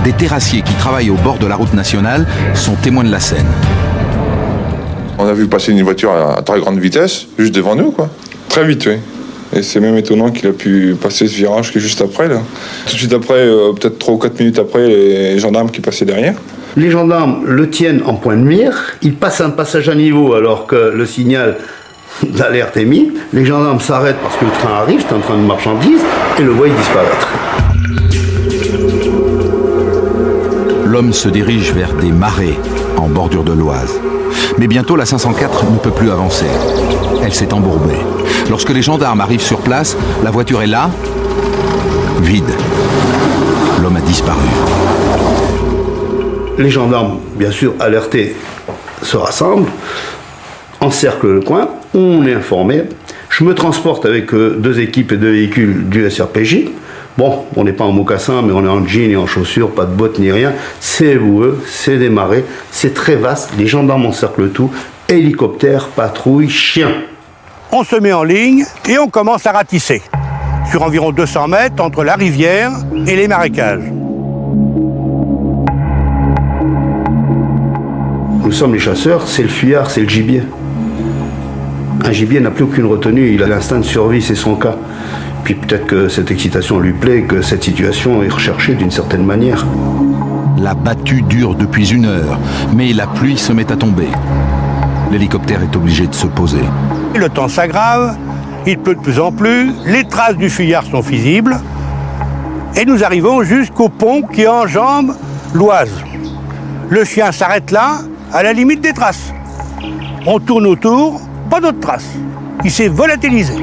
Des terrassiers qui travaillent au bord de la route nationale sont témoins de la scène. On a vu passer une voiture à très grande vitesse, juste devant nous, quoi. Très vite, oui. Et c'est même étonnant qu'il a pu passer ce virage qui est juste après, là. Tout de suite après, peut-être 3 ou 4 minutes après, les gendarmes qui passaient derrière. Les gendarmes le tiennent en point de mire, il passe un passage à niveau alors que le signal d'alerte est mis. Les gendarmes s'arrêtent parce que le train arrive, c'est un train de marchandises, et le voient disparaître. L'homme se dirige vers des marais en bordure de l'Oise. Mais bientôt, la 504 ne peut plus avancer. Elle s'est embourbée. Lorsque les gendarmes arrivent sur place, la voiture est là, vide. L'homme a disparu. Les gendarmes, bien sûr, alertés, se rassemblent, encerclent le coin, on est informé. Je me transporte avec 2 équipes et 2 véhicules du SRPJ. Bon, on n'est pas en mocassin, mais on est en jean et en chaussures, pas de bottes ni rien. C'est boueux, c'est des marais, c'est très vaste. Les gendarmes encerclent tout. Hélicoptère, patrouille, chien. on se met en ligne et on commence à ratisser, sur environ 200 mètres entre la rivière et les marécages. Nous sommes les chasseurs, c'est le fuyard, c'est le gibier. Un gibier n'a plus aucune retenue, il a l'instinct de survie, c'est son cas. Puis peut-être que cette excitation lui plaît, que cette situation est recherchée d'une certaine manière. La battue dure depuis 1 heure, mais la pluie se met à tomber. L'hélicoptère est obligé de se poser. Le temps s'aggrave, il pleut de plus en plus, les traces du fuyard sont visibles, et nous arrivons jusqu'au pont qui enjambe l'Oise. Le chien s'arrête là, à la limite des traces. On tourne autour, pas d'autres traces. Il s'est volatilisé.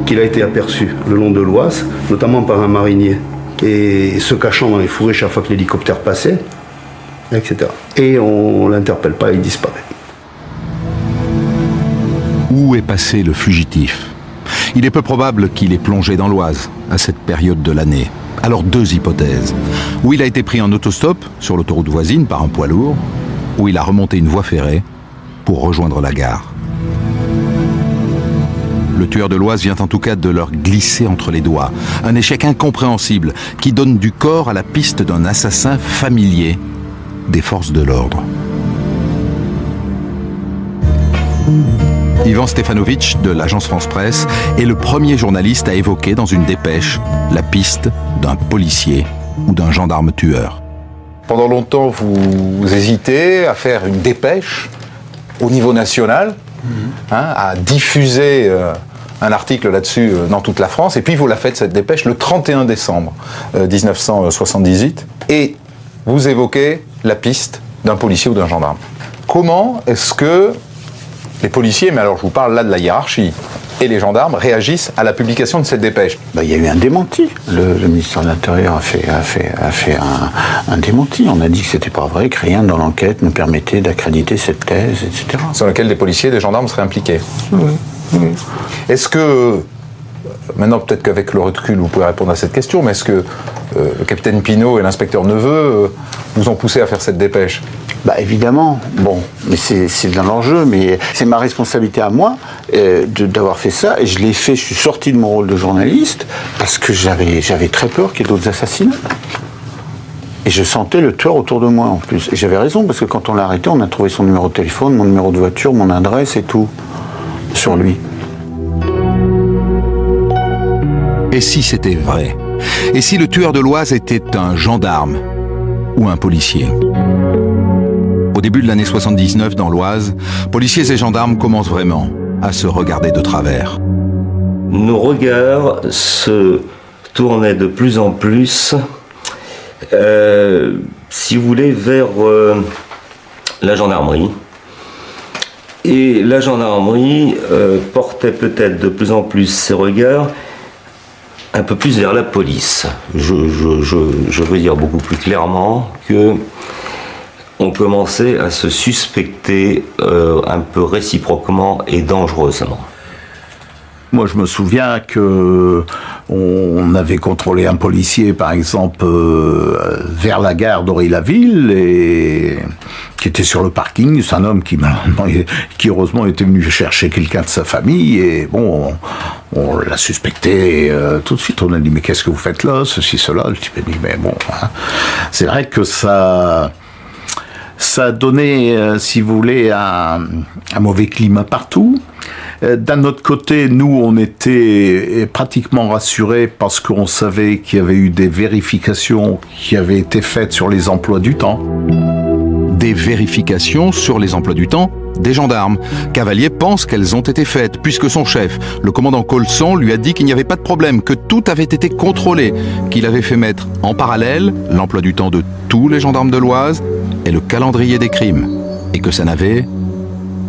Qu'il a été aperçu le long de l'Oise, notamment par un marinier, et se cachant dans les fourrés chaque fois que l'hélicoptère passait, etc. Et on l'interpelle pas, il disparaît. Où est passé le fugitif? Il est peu probable qu'il ait plongé dans l'Oise à cette période de l'année. Alors 2 hypothèses. Ou il a été pris en autostop sur l'autoroute voisine par un poids lourd, ou il a remonté une voie ferrée pour rejoindre la gare. Le tueur de l'Oise vient en tout cas de leur glisser entre les doigts. Un échec incompréhensible qui donne du corps à la piste d'un assassin familier des forces de l'ordre. Ivan Stefanovic de l'agence France-Presse est le premier journaliste à évoquer dans une dépêche la piste d'un policier ou d'un gendarme tueur. Pendant longtemps, vous hésitez à faire une dépêche au niveau national, à diffuser un article là-dessus dans toute la France, et puis vous la faites, cette dépêche, le 31 décembre 1978, et vous évoquez la piste d'un policier ou d'un gendarme. Comment est-ce que les policiers, mais alors je vous parle là de la hiérarchie, et les gendarmes réagissent à la publication de cette dépêche? Il y a eu un démenti. Le ministère de l'Intérieur a fait un démenti. On a dit que c'était pas vrai, que rien dans l'enquête ne permettait d'accréditer cette thèse, etc. Sur laquelle des policiers et des gendarmes seraient impliqués. Oui. Est-ce que, maintenant peut-être qu'avec le recul vous pouvez répondre à cette question, mais est-ce que le capitaine Pinault et l'inspecteur Neveu vous ont poussé à faire cette dépêche? Évidemment, bon, mais c'est dans l'enjeu, mais c'est ma responsabilité à moi d'avoir fait ça, et je l'ai fait, je suis sorti de mon rôle de journaliste, parce que j'avais très peur qu'il y ait d'autres assassinats. Et je sentais le tueur autour de moi en plus. Et j'avais raison, parce que quand on l'a arrêté, on a trouvé son numéro de téléphone, mon numéro de voiture, mon adresse et tout, sur lui. Et si c'était vrai? Et si le tueur de l'Oise était un gendarme ou un policier? Au début de l'année 79, dans l'Oise, policiers et gendarmes commencent vraiment à se regarder de travers. Nos regards se tournaient de plus en plus, si vous voulez, vers la gendarmerie. Et la gendarmerie portait peut-être de plus en plus ses regards un peu plus vers la police. Je veux dire beaucoup plus clairement que on commençait à se suspecter un peu réciproquement et dangereusement. Moi, je me souviens que on avait contrôlé un policier, par exemple, vers la gare d'Ory-la-Ville, et qui était sur le parking. C'est un homme qui heureusement était venu chercher quelqu'un de sa famille, et bon, on l'a suspecté tout de suite. On a dit, mais qu'est-ce que vous faites là, ceci, cela. Le type a dit, mais bon, c'est vrai que ça a donné, si vous voulez, un mauvais climat partout. D'un autre côté, nous, on était pratiquement rassurés parce qu'on savait qu'il y avait eu des vérifications qui avaient été faites sur les emplois du temps. Des vérifications sur les emplois du temps des gendarmes. Cavalier pense qu'elles ont été faites, puisque son chef, le commandant Colson, lui a dit qu'il n'y avait pas de problème, que tout avait été contrôlé, qu'il avait fait mettre en parallèle l'emploi du temps de tous les gendarmes de l'Oise et le calendrier des crimes, et que ça n'avait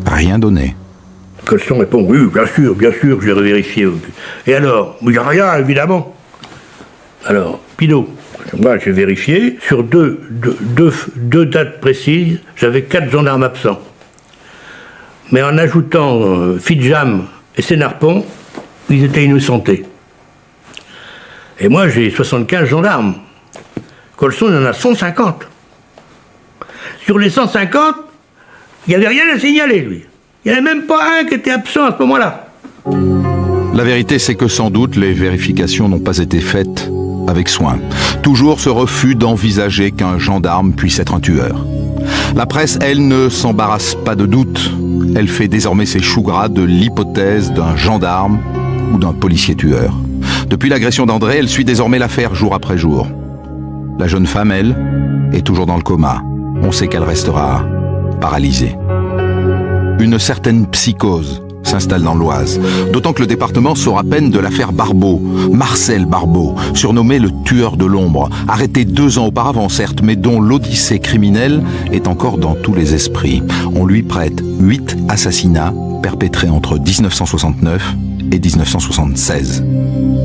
rien donné. Colson répond, oui, bien sûr, je l'ai revérifié. Et alors? Il n'y a rien, évidemment. Alors, Pinault, moi j'ai vérifié, sur deux dates précises, j'avais 4 gendarmes absents. Mais en ajoutant Fidjam et Sénarpon, ils étaient innocentés. Et moi j'ai 75 gendarmes. Colson il en a 150. Sur les 150, Il n'y avait rien à signaler, lui. Il n'y en avait même pas un qui était absent à ce moment-là. La vérité, c'est que sans doute les vérifications n'ont pas été faites avec soin. Toujours ce refus d'envisager qu'un gendarme puisse être un tueur. La presse, elle, ne s'embarrasse pas de doute. Elle fait désormais ses choux gras de l'hypothèse d'un gendarme ou d'un policier tueur. Depuis l'agression d'André, elle suit désormais l'affaire jour après jour. La jeune femme, elle, est toujours dans le coma. On sait qu'elle restera paralysée. Une certaine psychose s'installe dans l'Oise, d'autant que le département sort à peine de l'affaire Barbeau. Marcel Barbeau, surnommé le tueur de l'ombre, arrêté 2 ans auparavant certes, mais dont l'odyssée criminelle est encore dans tous les esprits. On lui prête 8 assassinats perpétrés entre 1969 et 1976.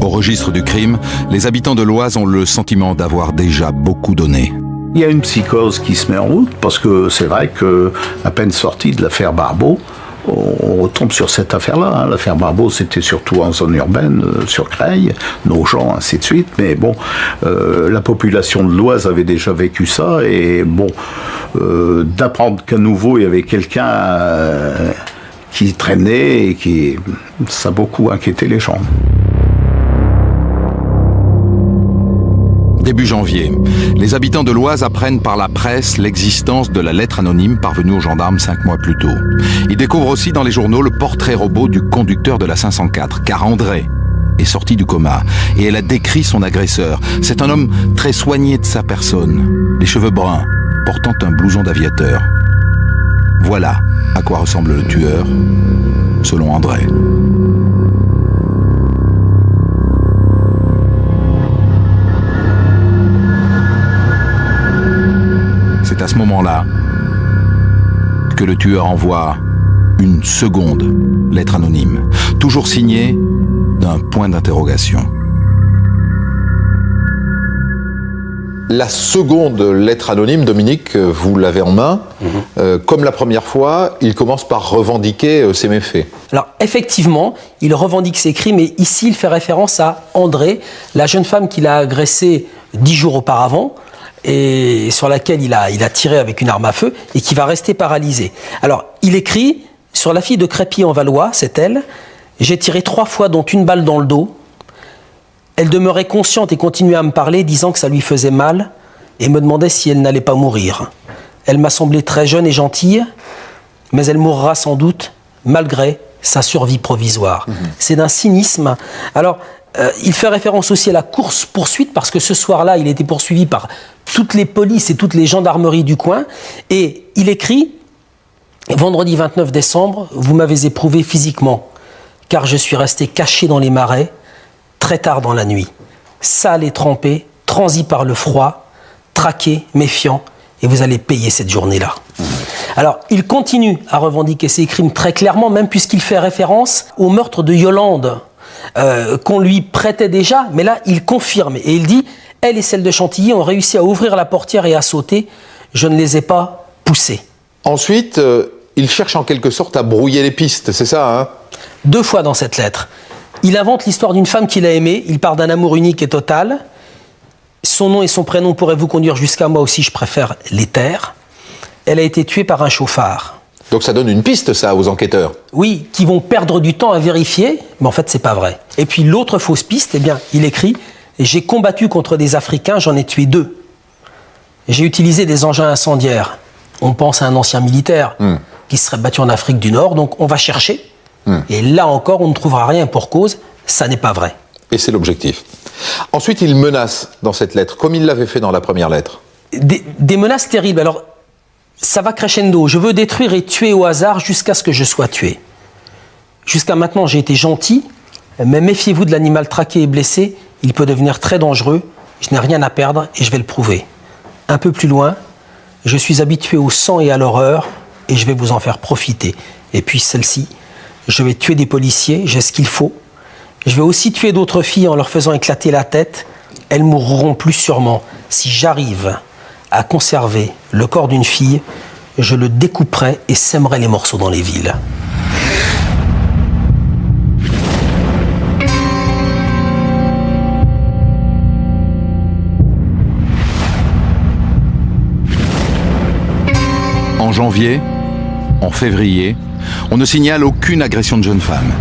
Au registre du crime, les habitants de l'Oise ont le sentiment d'avoir déjà beaucoup donné. Il y a une psychose qui se met en route, parce que c'est vrai que, à peine sorti de l'affaire Barbeau, on retombe sur cette affaire-là. L'affaire Barbeau, c'était surtout en zone urbaine, sur Creil, Nogent, ainsi de suite. Mais bon, la population de l'Oise avait déjà vécu ça. Et bon, d'apprendre qu'à nouveau, il y avait quelqu'un qui traînait et ça a beaucoup inquiété les gens. Début janvier, les habitants de l'Oise apprennent par la presse l'existence de la lettre anonyme parvenue aux gendarmes 5 mois plus tôt. Ils découvrent aussi dans les journaux le portrait robot du conducteur de la 504, car André est sorti du coma et elle a décrit son agresseur. C'est un homme très soigné de sa personne, les cheveux bruns, portant un blouson d'aviateur. Voilà à quoi ressemble le tueur, selon André. C'est à ce moment-là que le tueur envoie une seconde lettre anonyme, toujours signée d'un point d'interrogation. La seconde lettre anonyme, Dominique, vous l'avez en main. Comme la première fois, il commence par revendiquer ses méfaits. Alors effectivement, il revendique ses crimes et ici il fait référence à André, la jeune femme qu'il a agressée 10 jours auparavant et sur laquelle il a tiré avec une arme à feu et qui va rester paralysée. Alors il écrit sur la fille de Crépy en Valois, c'est elle, j'ai tiré 3 fois dont une balle dans le dos. Elle demeurait consciente et continuait à me parler, disant que ça lui faisait mal et me demandait si elle n'allait pas mourir. Elle m'a semblé très jeune et gentille, mais elle mourra sans doute malgré sa survie provisoire. C'est d'un cynisme. Alors, il fait référence aussi à la course-poursuite, parce que ce soir-là, il était poursuivi par toutes les polices et toutes les gendarmeries du coin, et il écrit « Vendredi 29 décembre, vous m'avez éprouvé physiquement, car je suis resté caché dans les marais, très tard dans la nuit, sale et trempé, transi par le froid, traqué, méfiant, et vous allez payer cette journée-là. » Alors, il continue à revendiquer ses crimes très clairement, même puisqu'il fait référence au meurtre de Yolande, qu'on lui prêtait déjà, mais là, il confirme, et il dit « Elle et celle de Chantilly ont réussi à ouvrir la portière et à sauter, je ne les ai pas poussées. » Ensuite, il cherche en quelque sorte à brouiller les pistes, c'est ça, hein ? 2 fois dans cette lettre. Il invente l'histoire d'une femme qu'il a aimée, il part d'un amour unique et total. Son nom et son prénom pourraient vous conduire jusqu'à moi aussi, je préfère les taire. Elle a été tuée par un chauffard. Donc ça donne une piste, ça, aux enquêteurs. Oui, qui vont perdre du temps à vérifier, mais en fait, c'est pas vrai. Et puis l'autre fausse piste, eh bien, il écrit « J'ai combattu contre des Africains, j'en ai tué 2. J'ai utilisé des engins incendiaires. » On pense à un ancien militaire qui se serait battu en Afrique du Nord, donc on va chercher. Et là encore, on ne trouvera rien pour cause, ça n'est pas vrai. Et c'est l'objectif. Ensuite, il menace dans cette lettre, comme il l'avait fait dans la première lettre. Des menaces terribles. Alors, ça va crescendo. Je veux détruire et tuer au hasard jusqu'à ce que je sois tué. Jusqu'à maintenant, j'ai été gentil, mais méfiez-vous de l'animal traqué et blessé, il peut devenir très dangereux. Je n'ai rien à perdre et je vais le prouver. Un peu plus loin, je suis habitué au sang et à l'horreur et je vais vous en faire profiter. Et puis celle-ci, je vais tuer des policiers, j'ai ce qu'il faut. Je vais aussi tuer d'autres filles en leur faisant éclater la tête. Elles mourront plus sûrement. Si j'arrive à conserver le corps d'une fille, je le découperai et sèmerai les morceaux dans les villes. En janvier, En février, on ne signale aucune agression de jeune femme.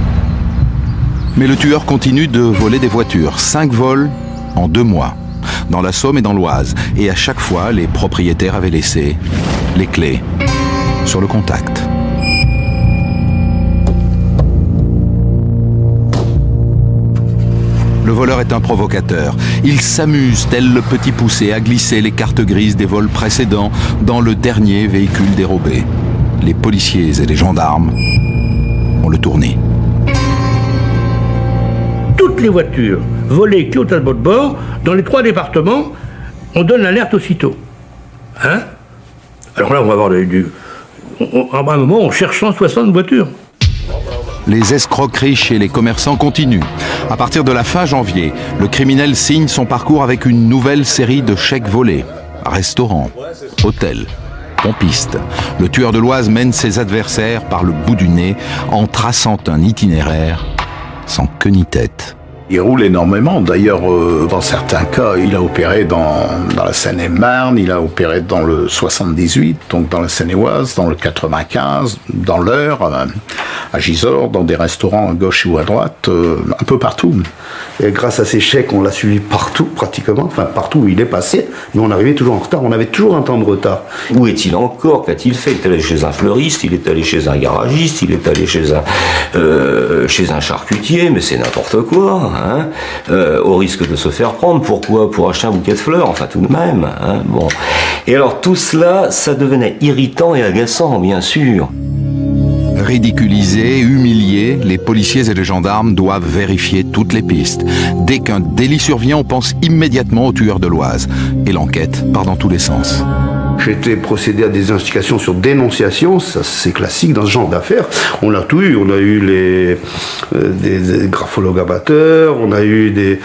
Mais le tueur continue de voler des voitures. 5 vols en 2 mois, dans la Somme et dans l'Oise. Et à chaque fois, les propriétaires avaient laissé les clés sur le contact. Le voleur est un provocateur. Il s'amuse, tel le petit poussé, à glisser les cartes grises des vols précédents dans le dernier véhicule dérobé. Les policiers et les gendarmes ont le tourné. Toutes les voitures volées, clés au tableau de bord, dans les 3 départements, on donne l'alerte aussitôt. Hein? Alors là, on va avoir à un moment, on cherche 160 voitures. Les escroqueries chez les commerçants continuent. À partir de la fin janvier, le criminel signe son parcours avec une nouvelle série de chèques volés. Restaurants, hôtels, pompistes. Le tueur de l'Oise mène ses adversaires par le bout du nez en traçant un itinéraire sans queue ni tête. Il roule énormément. D'ailleurs, dans certains cas, il a opéré dans la Seine-et-Marne, il a opéré dans le 78, donc dans la Seine-et-Oise, dans le 95, dans l'Eure, à Gisors, dans des restaurants à gauche ou à droite, un peu partout. Et grâce à ces chèques, on l'a suivi partout, pratiquement, enfin partout où il est passé, mais on arrivait toujours en retard, on avait toujours un temps de retard. Où est-il encore? Qu'a-t-il fait? Il est allé chez un fleuriste, il est allé chez un garagiste, il est allé chez un charcutier, mais c'est n'importe quoi. Hein, au risque de se faire prendre. Pourquoi? Pour acheter un bouquet de fleurs, enfin tout de même. Hein, bon. Et alors tout cela, ça devenait irritant et agaçant, bien sûr. Ridiculisés, humiliés, les policiers et les gendarmes doivent vérifier toutes les pistes. Dès qu'un délit survient, on pense immédiatement au tueur de l'Oise. Et l'enquête part dans tous les sens. J'ai été procédé à des investigations sur dénonciation, ça c'est classique dans ce genre d'affaires. On a tout eu, on a eu des graphologues amateurs, on a eu des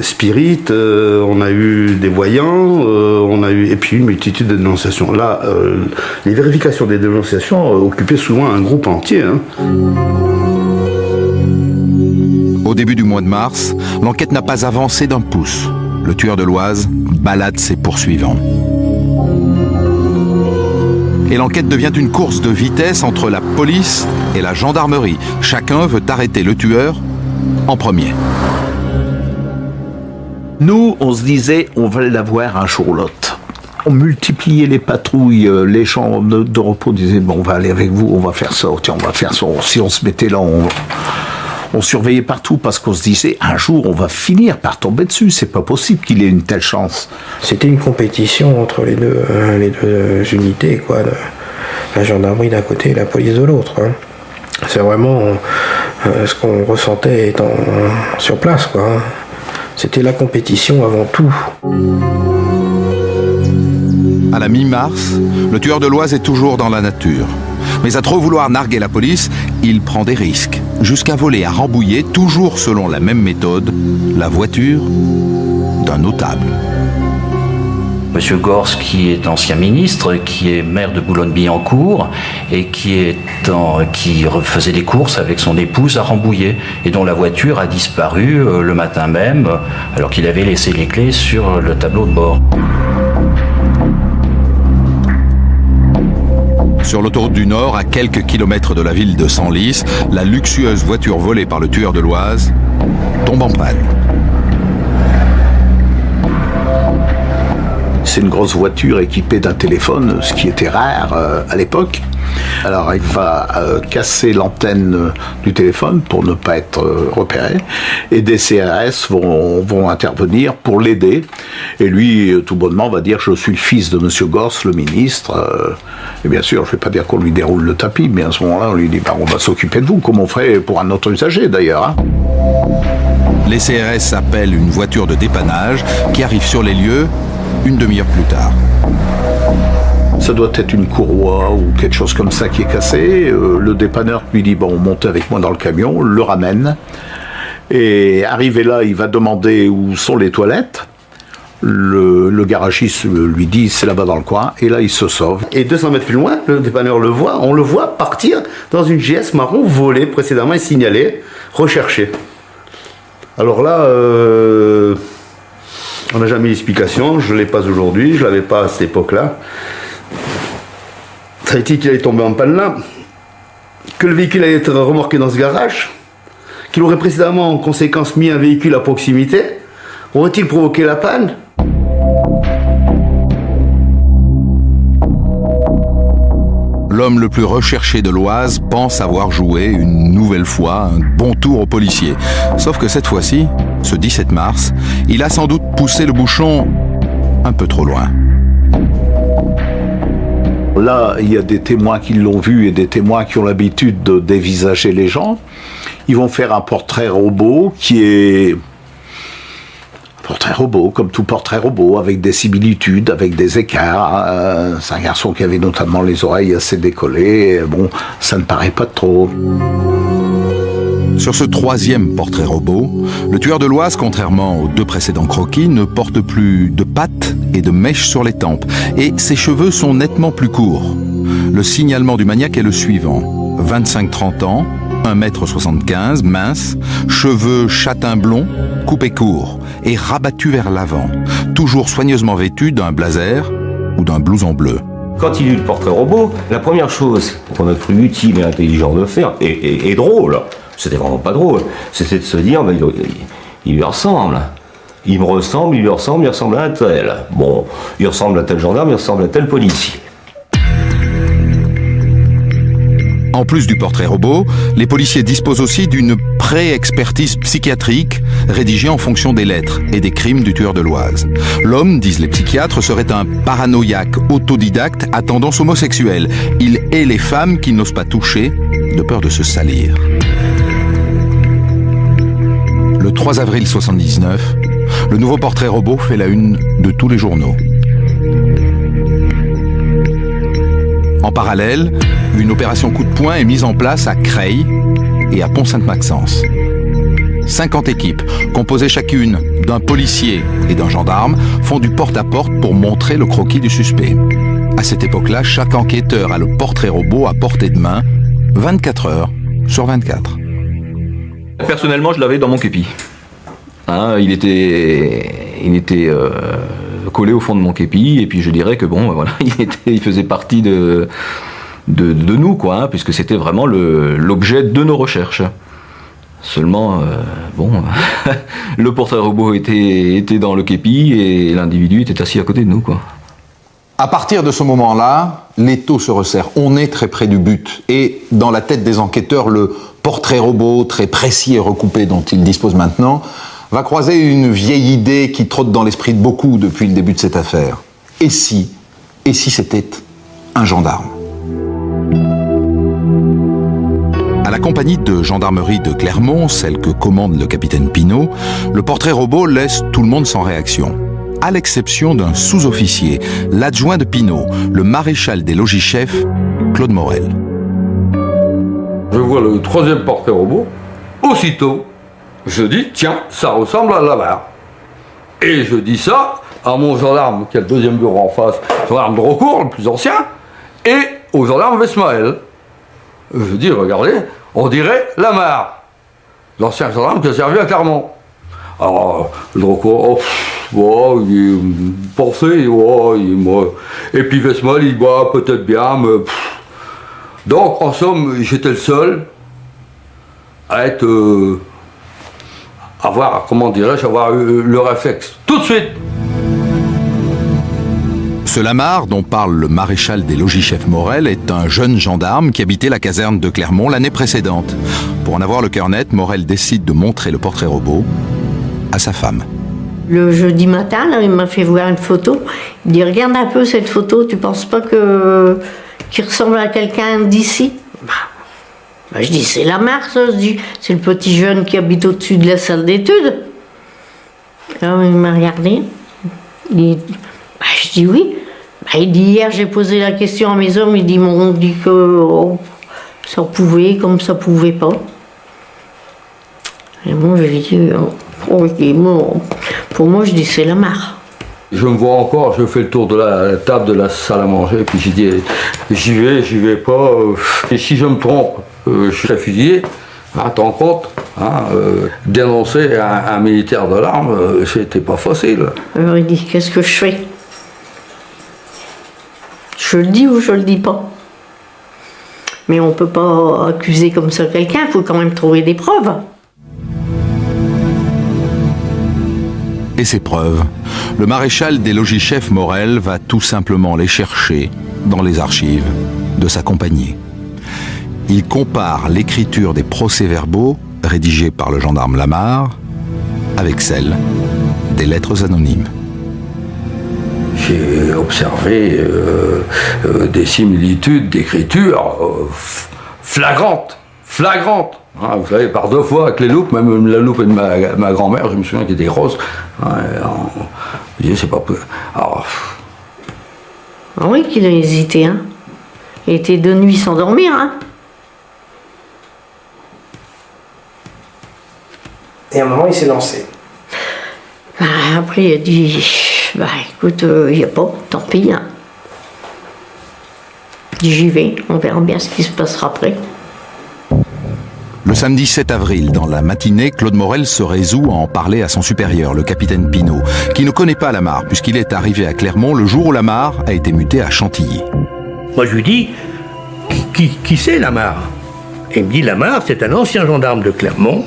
spirites, on a eu des voyants, et puis une multitude de dénonciations. Là, les vérifications des dénonciations occupaient souvent un groupe entier. Hein. Au début du mois de mars, l'enquête n'a pas avancé d'un pouce. Le tueur de l'Oise balade ses poursuivants. Et l'enquête devient une course de vitesse entre la police et la gendarmerie. Chacun veut arrêter le tueur en premier. Nous, on se disait, on va l'avoir un jour ou l'autre. On multipliait les patrouilles, les gens de repos disaient, bon, on va aller avec vous, on va faire ça, tiens, on va faire ça. Si on se mettait là, on surveillait partout parce qu'on se disait, un jour, on va finir par tomber dessus. C'est pas possible qu'il ait une telle chance. C'était une compétition entre les deux unités, quoi. La gendarmerie d'un côté et la police de l'autre. Hein. C'est vraiment ce qu'on ressentait étant sur place, quoi. Hein. C'était la compétition avant tout. À la mi-mars, le tueur de l'Oise est toujours dans la nature. Mais à trop vouloir narguer la police, il prend des risques, jusqu'à voler à Rambouillet, toujours selon la même méthode, la voiture d'un notable. Monsieur Gors, qui est ancien ministre, qui est maire de Boulogne-Billancourt et qui faisait des courses avec son épouse à Rambouillet et dont la voiture a disparu le matin même alors qu'il avait laissé les clés sur le tableau de bord. Sur l'autoroute du Nord, à quelques kilomètres de la ville de Senlis, la luxueuse voiture volée par le tueur de l'Oise tombe en panne. C'est une grosse voiture équipée d'un téléphone, ce qui était rare à l'époque. Alors il va casser l'antenne du téléphone pour ne pas être repéré. Et des CRS vont intervenir pour l'aider. Et lui, tout bonnement, va dire « Je suis le fils de Monsieur Gors, le ministre. » Et bien sûr, je ne vais pas dire qu'on lui déroule le tapis, mais à ce moment-là, on lui dit bah, « On va s'occuper de vous, comme on ferait pour un autre usager d'ailleurs. Hein. » Les CRS appellent une voiture de dépannage qui arrive sur les lieux une demi-heure plus tard. Ça doit être une courroie ou quelque chose comme ça qui est cassé. Le dépanneur lui dit bon, montez avec moi dans le camion, le ramène. Et arrivé là, il va demander où sont les toilettes. Le garagiste lui dit c'est là-bas dans le coin. Et là, il se sauve. Et 200 mètres plus loin, le dépanneur le voit. On le voit partir dans une GS marron volée précédemment et signalée, recherchée. Alors là, on n'a jamais eu d'explication. Je ne l'ai pas aujourd'hui, je ne l'avais pas à cette époque-là. ça a été qu'il allait tomber en panne là, que le véhicule allait être remorqué dans ce garage, qu'il aurait précédemment en conséquence mis un véhicule à proximité, aurait-il provoqué la panne? L'homme le plus recherché de l'Oise pense avoir joué une nouvelle fois un bon tour aux policiers. Sauf que cette fois-ci, ce 17 mars, il a sans doute poussé le bouchon un peu trop loin. Là, il y a des témoins qui l'ont vu et des témoins qui ont l'habitude de dévisager les gens. Ils vont faire un portrait robot qui est... Portrait robot, comme tout portrait robot, avec des similitudes, avec des écarts. C'est un garçon qui avait notamment les oreilles assez décollées. Bon, ça ne paraît pas trop. Sur ce troisième portrait robot, le tueur de l'Oise, contrairement aux deux précédents croquis, ne porte plus de pattes et de mèches sur les tempes. Et ses cheveux sont nettement plus courts. Le signalement du maniaque est le suivant. 25-30 ans, 1m75, mince, cheveux châtain blond, coupés courts et rabattus vers l'avant, toujours soigneusement vêtu d'un blazer ou d'un blouson bleu. Quand il eut le portrait robot, la première chose qu'on a cru utile et intelligent de faire, et drôle, c'était vraiment pas drôle, c'était de se dire, ben, il lui ressemble. Il me ressemble, il lui ressemble, il ressemble à un tel. Bon, il ressemble à tel gendarme, il ressemble à tel policier. En plus du portrait robot, les policiers disposent aussi d'une pré-expertise psychiatrique rédigée en fonction des lettres et des crimes du tueur de l'Oise. L'homme, disent les psychiatres, serait un paranoïaque autodidacte à tendance homosexuelle. Il hait les femmes qu'il n'ose pas toucher, de peur de se salir. Le 3 avril 1979, le nouveau portrait robot fait la une de tous les journaux. En parallèle, une opération coup de poing est mise en place à Creil et à Pont-Sainte-Maxence. 50 équipes, composées chacune d'un policier et d'un gendarme, font du porte-à-porte pour montrer le croquis du suspect. À cette époque-là, chaque enquêteur a le portrait robot à portée de main, 24 heures sur 24. Personnellement, je l'avais dans mon képi. Hein, il était collé au fond de mon képi, et puis je dirais que bon, voilà, il faisait partie de nous, quoi, hein, puisque c'était vraiment l'objet de nos recherches. Seulement, bon, le portrait robot était dans le képi et l'individu était assis à côté de nous, quoi. À partir de ce moment-là, l'étau se resserre. On est très près du but. Et dans la tête des enquêteurs, le portrait robot très précis et recoupé dont ils disposent maintenant va croiser une vieille idée qui trotte dans l'esprit de beaucoup depuis le début de cette affaire. Et si c'était un gendarme? À la compagnie de gendarmerie de Clermont, celle que commande le capitaine Pinault, le portrait robot laisse tout le monde sans réaction. À l'exception d'un sous-officier, l'adjoint de Pinault, le maréchal des logis-chefs, Claude Morel. Je vois le troisième portrait robot, aussitôt, je dis, tiens, ça ressemble à Lamar. Et je dis ça à mon gendarme, qui a le deuxième bureau en face, gendarme de recours, le plus ancien, et au gendarme Vesmael. Je dis, regardez, on dirait Lamar, l'ancien gendarme qui a servi à Clermont. Alors, le recours, il est pensé, et puis Vesmael, il dit, peut-être bien, mais... Donc, en somme, j'étais le seul à être... avoir eu le réflexe tout de suite. Ce Lamar, dont parle le maréchal des logis-chefs Morel, est un jeune gendarme qui habitait la caserne de Clermont l'année précédente. Pour en avoir le cœur net, Morel décide de montrer le portrait robot à sa femme. Le jeudi matin, là, il m'a fait voir une photo. Il dit, regarde un peu cette photo, tu penses pas qu'il ressemble à quelqu'un d'ici? Je dis, c'est Lamar, ça. Je dis, c'est le petit jeune qui habite au-dessus de la salle d'études. Alors, il m'a regardé. Il dit, je dis oui. Il dit, hier, j'ai posé la question à mes hommes. Ils m'ont dit que ça pouvait, comme ça pouvait pas. Et bon, je lui ai dit, pour moi, je dis, c'est Lamar. Je me vois encore, je fais le tour de la table de la salle à manger, puis j'ai dit, j'y vais pas. Et si je me trompe, je serai fusillé. T'en compte, dénoncer un militaire de l'arme, c'était pas facile. Alors il dit, qu'est-ce que je fais? Je le dis ou je le dis pas? Mais on ne peut pas accuser comme ça quelqu'un, il faut quand même trouver des preuves. Et ces preuves, le maréchal des logis-chefs Morel va tout simplement les chercher dans les archives de sa compagnie. Il compare l'écriture des procès-verbaux rédigés par le gendarme Lamarre avec celle des lettres anonymes. J'ai observé des similitudes d'écriture flagrantes. Hein, vous savez, par 2 fois avec les loupes, même la loupe de ma grand-mère, je me souviens qu'elle était rose. Hein, je disais, c'est pas peu. Alors... Ah oui, qu'il a hésité. Hein. Il était 2 nuits sans dormir. Hein. Et à un moment, il s'est lancé. Bah, après, il a dit, bah écoute, il n'y a pas, tant pis. Hein. J'y vais, on verra bien ce qui se passera après. Le samedi 7 avril, dans la matinée, Claude Morel se résout à en parler à son supérieur, le capitaine Pinault, qui ne connaît pas Lamarre, puisqu'il est arrivé à Clermont le jour où Lamarre a été muté à Chantilly. Moi, je lui dis, qui c'est Lamarre? Et il me dit, Lamarre, c'est un ancien gendarme de Clermont.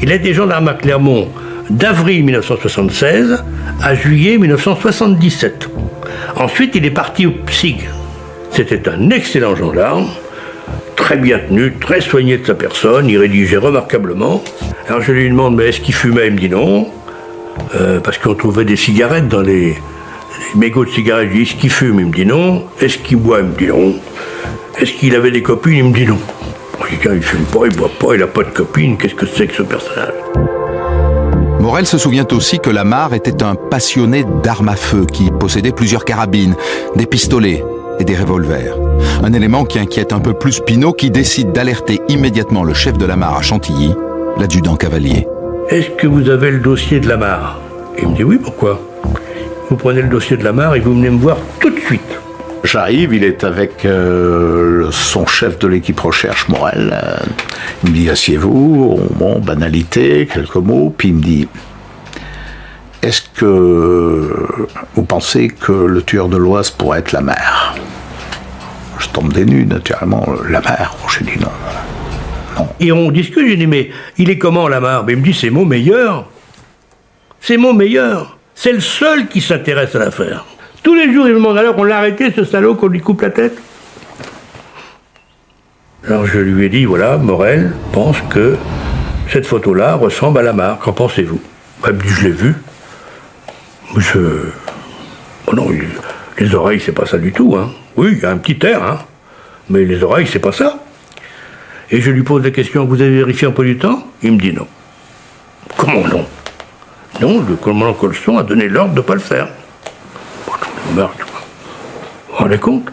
Il a été gendarme à Clermont d'avril 1976 à juillet 1977. Ensuite, il est parti au PSIG. C'était un excellent gendarme, très bien tenu, très soigné de sa personne, il rédigeait remarquablement. Alors je lui demande, mais est-ce qu'il fumait? Il me dit non, parce qu'on trouvait des cigarettes dans les mégots de cigarettes. Je lui dis, est-ce qu'il fume? Il me dit non. Est-ce qu'il boit? Il me dit non. Est-ce qu'il avait des copines? Il me dit non. Quelqu'un, il fume pas, il boit pas, il n'a pas de copine, qu'est-ce que c'est que ce personnage? Morel se souvient aussi que Lamarre était un passionné d'armes à feu qui possédait plusieurs carabines, des pistolets et des revolvers. Un élément qui inquiète un peu plus Pinault, qui décide d'alerter immédiatement le chef de Lamarre à Chantilly, l'adjudant Cavalier. Est-ce que vous avez le dossier de Lamarre? Il me dit oui, pourquoi? Vous prenez le dossier de Lamarre et vous venez me voir tout de suite. J'arrive, il est avec son chef de l'équipe recherche, Morel. Il me dit, assieds-vous, bon, banalité, quelques mots, puis il me dit, est-ce que vous pensez que le tueur de l'Oise pourrait être Lamarre? Je tombe des nues, naturellement, Lamarre. Je dis non. Et on discute, j'ai dit, mais il est comment Lamarre? Mais il me dit, c'est mon meilleur. C'est mon meilleur. C'est le seul qui s'intéresse à l'affaire. Tous les jours, il me demande, alors on l'a arrêté, ce salaud, qu'on lui coupe la tête? Alors je lui ai dit, voilà, Morel pense que cette photo-là ressemble à Lamarre. Qu'en pensez-vous? Il me dit, je l'ai vu. Oh non, les oreilles, c'est pas ça du tout, hein. Oui, il y a un petit air, hein. Mais les oreilles, c'est pas ça. Et je lui pose la question, vous avez vérifié en peu du temps? Il me dit non. Comment non? Non, le commandant Colson a donné l'ordre de ne pas le faire. Vous vous rendez compte?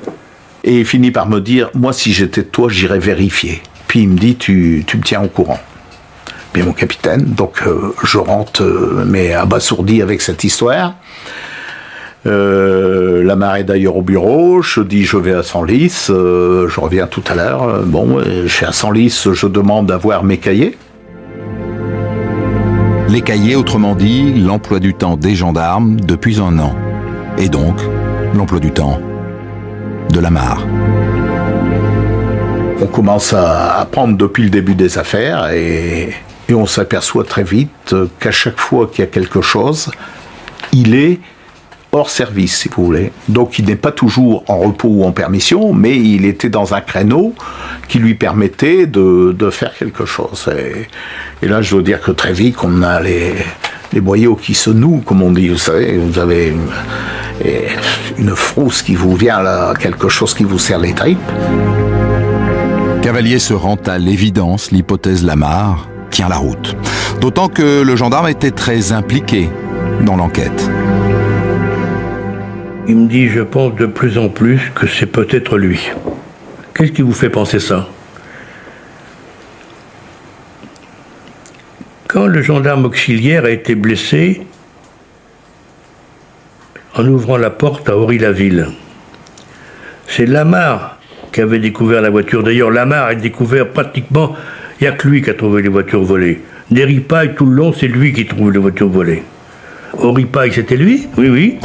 Et il finit par me dire, moi si j'étais toi, j'irais vérifier. Puis il me dit, tu me tiens au courant. Bien mon capitaine, donc je rentre, mais abasourdi avec cette histoire. Lamarre est d'ailleurs au bureau, je dis je vais à Senlis, je reviens tout à l'heure. Bon, je suis à Senlis, je demande à voir mes cahiers. Les cahiers, autrement dit, l'emploi du temps des gendarmes depuis 1 an. Et donc, l'emploi du temps de Lamarre. On commence à prendre depuis le début des affaires et on s'aperçoit très vite qu'à chaque fois qu'il y a quelque chose, il est hors service, si vous voulez. Donc il n'est pas toujours en repos ou en permission, mais il était dans un créneau qui lui permettait de faire quelque chose. Et là, je dois dire que très vite, on a les boyaux qui se nouent, comme on dit, vous savez, vous avez une frousse qui vous vient là, quelque chose qui vous serre les tripes. Cavalier se rend à l'évidence, l'hypothèse Lamarre tient la route. D'autant que le gendarme était très impliqué dans l'enquête. Il me dit, je pense de plus en plus que c'est peut-être lui. Qu'est-ce qui vous fait penser ça? Quand le gendarme auxiliaire a été blessé en ouvrant la porte à Ory-la-Ville, c'est Lamarre qui avait découvert la voiture. D'ailleurs, Lamarre a découvert pratiquement, il n'y a que lui qui a trouvé les voitures volées. Des ripailles tout le long, c'est lui qui trouve les voitures volées. Ory-Paille, c'était lui? Oui, oui.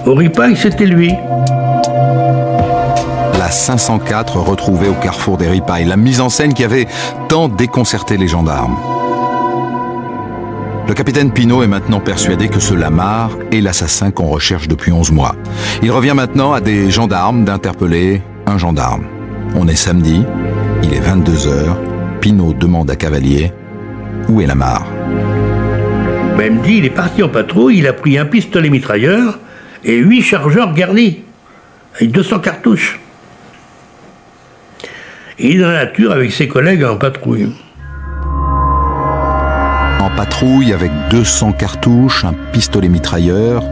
Ory-Paille, c'était lui. La la 504 retrouvée au carrefour des Ripailles. La mise en scène qui avait tant déconcerté les gendarmes. Le capitaine Pinault est maintenant persuadé que ce Lamarre est l'assassin qu'on recherche depuis 11 mois. Il revient maintenant à des gendarmes d'interpeller un gendarme. On est samedi, il est 22h, Pinault demande à Cavalier où est Lamarre. Ben, il me dit, il est parti en patrouille, il a pris un pistolet mitrailleur et 8 chargeurs garnis, avec 200 cartouches. Il est dans la nature avec ses collègues en patrouille. En patrouille avec 200 cartouches, un pistolet mitrailleur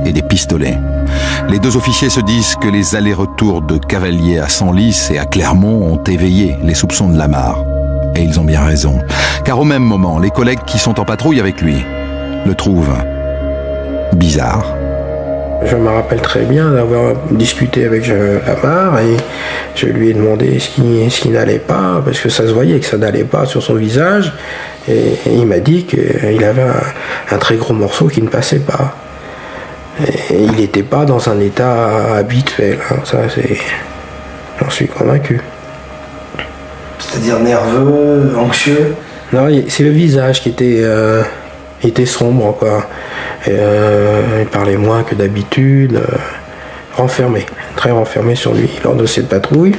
et des pistolets. Les deux officiers se disent que les allers-retours de Cavalier à Senlis et à Clermont ont éveillé les soupçons de Lamarre. Et ils ont bien raison. Car au même moment, les collègues qui sont en patrouille avec lui le trouvent bizarre. Je me rappelle très bien d'avoir discuté avec Lamarre et je lui ai demandé ce qui n'allait pas, parce que ça se voyait que ça n'allait pas sur son visage. Et il m'a dit qu'il avait un très gros morceau qui ne passait pas. Et il n'était pas dans un état habituel. Hein. Ça, j'en suis convaincu. C'est-à-dire nerveux, anxieux? Non, c'est le visage qui était sombre, quoi. Il parlait moins que d'habitude, renfermé, très renfermé sur lui lors de cette patrouille.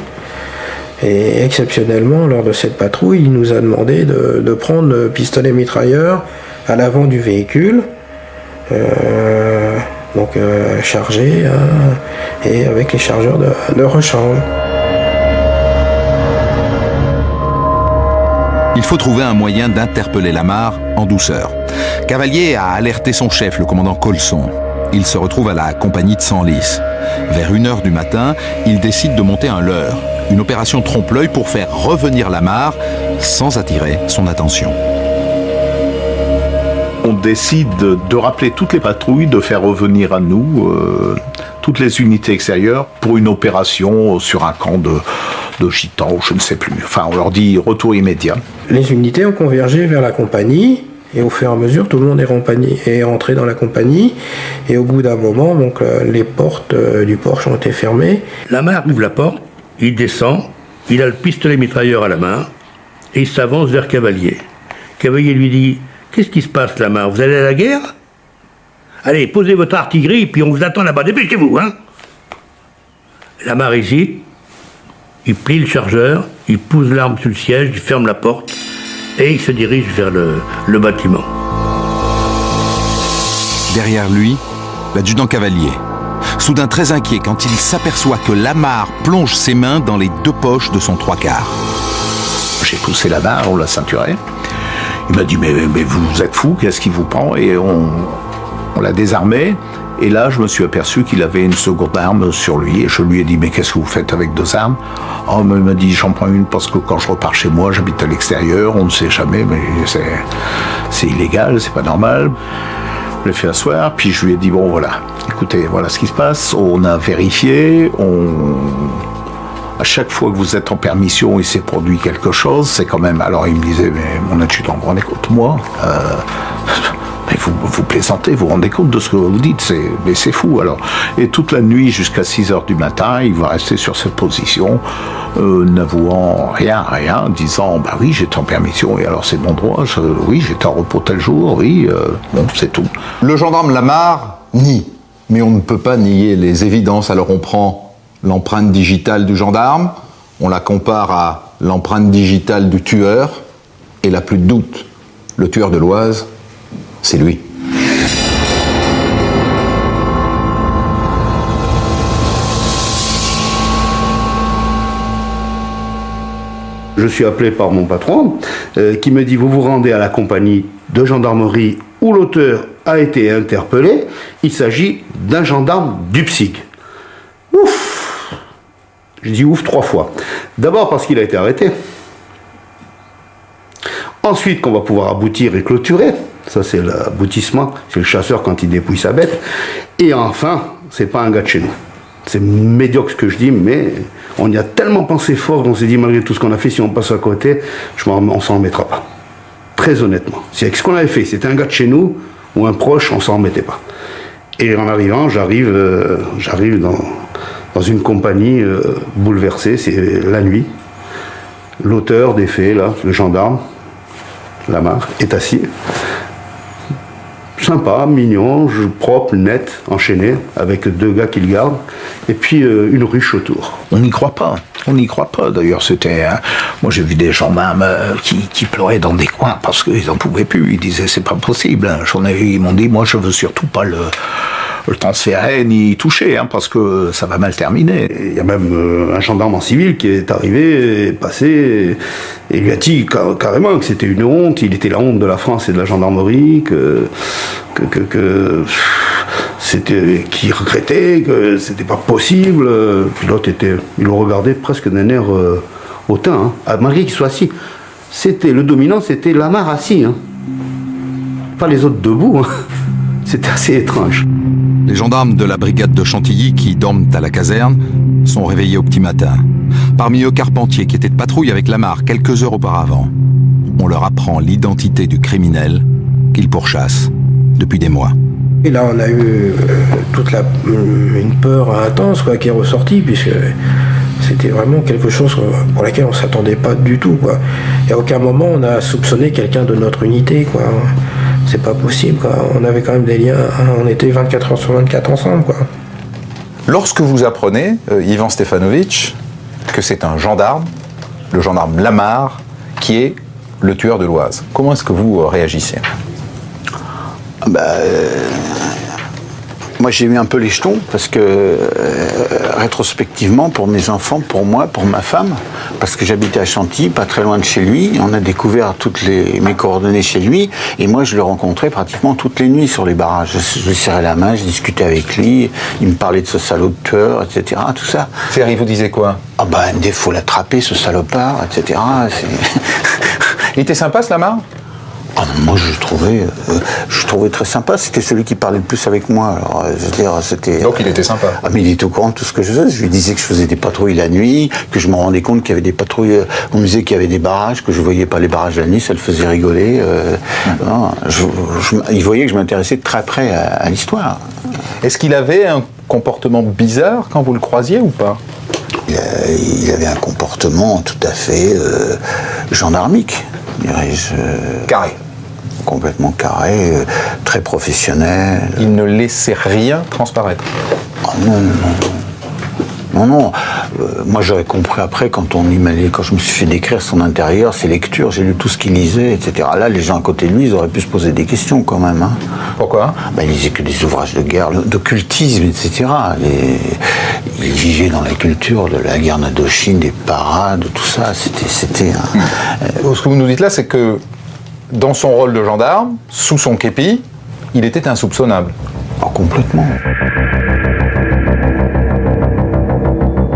Et exceptionnellement, lors de cette patrouille, il nous a demandé de prendre le pistolet mitrailleur à l'avant du véhicule, chargé, et avec les chargeurs de rechange. Il faut trouver un moyen d'interpeller Lamarre en douceur. Cavalier a alerté son chef, le commandant Colson. Il se retrouve à la compagnie de Senlis. Vers 1h du matin, il décide de monter un leurre, une opération trompe-l'œil pour faire revenir Lamarre sans attirer son attention. On décide de rappeler toutes les patrouilles, de faire revenir à nous toutes les unités extérieures pour une opération sur un camp de gitans, je ne sais plus. Enfin, on leur dit retour immédiat. Les unités ont convergé vers la compagnie et au fur et à mesure, tout le monde est rentré dans la compagnie. Et au bout d'un moment, donc, les portes du porche ont été fermées. Lamarre ouvre la porte, il descend, il a le pistolet mitrailleur à la main et il s'avance vers Cavalier. Cavalier lui dit: qu'est-ce qui se passe, Lamarre? Vous allez à la guerre? Allez, posez votre artillerie, puis on vous attend là-bas. Dépêchez-vous, hein? Lamarre hésite, il plie le chargeur, il pousse l'arme sur le siège, il ferme la porte, et il se dirige vers le bâtiment. Derrière lui, l'adjudant Cavalier. Soudain très inquiet quand il s'aperçoit que Lamarre plonge ses mains dans les 2 poches de son 3/4. J'ai poussé Lamarre, on l'a ceinturé. Il m'a dit mais vous êtes fou, qu'est-ce qui vous prend? Et on l'a désarmé. Et là, je me suis aperçu qu'il avait une seconde arme sur lui. Et je lui ai dit mais qu'est-ce que vous faites avec 2 armes? Oh, mais il m'a dit j'en prends une parce que quand je repars chez moi, j'habite à l'extérieur, on ne sait jamais, mais c'est illégal, c'est pas normal. Je l'ai fait asseoir, puis je lui ai dit bon voilà, écoutez, voilà ce qui se passe. On a vérifié, à chaque fois que vous êtes en permission, il s'est produit quelque chose, c'est quand même... Alors il me disait, mais mon adjudant, vous vous rendez compte, moi mais vous plaisantez, vous vous rendez compte de ce que vous dites, mais c'est fou alors. Et toute la nuit jusqu'à 6h du matin, il va rester sur cette position, n'avouant rien, disant, bah oui, j'étais en permission, et alors c'est mon droit, oui, j'étais en repos tel jour, oui, bon, c'est tout. Le gendarme Lamarre nie, mais on ne peut pas nier les évidences, alors on prend l'empreinte digitale du gendarme, on la compare à l'empreinte digitale du tueur, et là plus de doute, le tueur de l'Oise, c'est lui. Je suis appelé par mon patron qui me dit vous vous rendez à la compagnie de gendarmerie où l'auteur a été interpellé. Il s'agit d'un gendarme du PSIC. Ouf! Je dis ouf 3 fois. D'abord parce qu'il a été arrêté. Ensuite qu'on va pouvoir aboutir et clôturer. Ça c'est l'aboutissement. C'est le chasseur quand il dépouille sa bête. Et enfin, c'est pas un gars de chez nous. C'est médiocre ce que je dis, mais on y a tellement pensé fort qu'on s'est dit malgré tout ce qu'on a fait, si on passe à côté, on s'en remettra pas. Très honnêtement. Si avec ce qu'on avait fait, c'était un gars de chez nous ou un proche, on s'en remettait pas. Et en arrivant, j'arrive dans une compagnie bouleversée, c'est la nuit. L'auteur des faits, là, le gendarme, Lamar, est assis. Sympa, mignon, propre, net, enchaîné, avec 2 gars qui le gardent, et puis une ruche autour. On n'y croit pas. On n'y croit pas. D'ailleurs, c'était. Moi, j'ai vu des gendarmes qui pleuraient dans des coins parce qu'ils n'en pouvaient plus. Ils disaient c'est pas possible. Ils m'ont dit moi, je veux surtout pas le transférer ni y toucher parce que ça va mal terminer. Il y a même un gendarme en civil qui est arrivé, passé, et lui a dit carrément que c'était une honte. Il était la honte de la France et de la gendarmerie, que c'était, qui regrettait que c'était pas possible. Puis l'autre il le regardait presque d'un air hautain, malgré qu'il soit assis. Le dominant, c'était Lamar assis, pas les autres debout. C'était assez étrange. Les gendarmes de la brigade de Chantilly qui dorment à la caserne sont réveillés au petit matin. Parmi eux, Carpentier qui était de patrouille avec Lamar quelques heures auparavant. On leur apprend l'identité du criminel qu'ils pourchassent depuis des mois. Et là, on a eu une peur intense qui est ressortie, puisque c'était vraiment quelque chose pour laquelle on ne s'attendait pas du tout. Et à aucun moment, on a soupçonné quelqu'un de notre unité. C'est pas possible. On avait quand même des liens. On était 24 heures sur 24 ensemble. Lorsque vous apprenez, Ivan Stefanovic, que c'est un gendarme, le gendarme Lamar, qui est le tueur de l'Oise, comment est-ce que vous réagissez ? Moi j'ai eu un peu les jetons parce que rétrospectivement pour mes enfants, pour moi, pour ma femme, parce que j'habitais à Chantilly, pas très loin de chez lui, on a découvert mes coordonnées chez lui et moi je le rencontrais pratiquement toutes les nuits sur les barrages. Je lui serrais la main, je discutais avec lui, il me parlait de ce salaud de tueur, etc. Tout ça. Il vous disait quoi ? Il faut l'attraper ce salopard, etc. Il était sympa ce Lamar ? Moi, je trouvais très sympa. C'était celui qui parlait le plus avec moi. Alors, je veux dire, c'était. Donc, il était sympa. Mais il était au courant de tout ce que je faisais. Je lui disais que je faisais des patrouilles la nuit, que je me rendais compte qu'il y avait des patrouilles au musée, qu'il y avait des barrages, que je voyais pas les barrages la nuit, ça le faisait rigoler. Il voyait que je m'intéressais de très près à l'histoire. Est-ce qu'il avait un comportement bizarre quand vous le croisiez ou pas ? Il avait un comportement tout à fait gendarmique, dirais-je. Carré. Complètement carré, très professionnel. Il ne laissait rien transparaître. Non. Moi, j'aurais compris après quand je me suis fait décrire son intérieur, ses lectures, j'ai lu tout ce qu'il lisait, etc. Là, les gens à côté de lui, ils auraient pu se poser des questions quand même. Pourquoi ? Il lisait que des ouvrages de guerre, d'occultisme, etc. Il vivait dans la culture de la guerre d'Indochine, des parades, tout ça. C'était Ce que vous nous dites là, c'est que dans son rôle de gendarme, sous son képi, il était insoupçonnable. Complètement.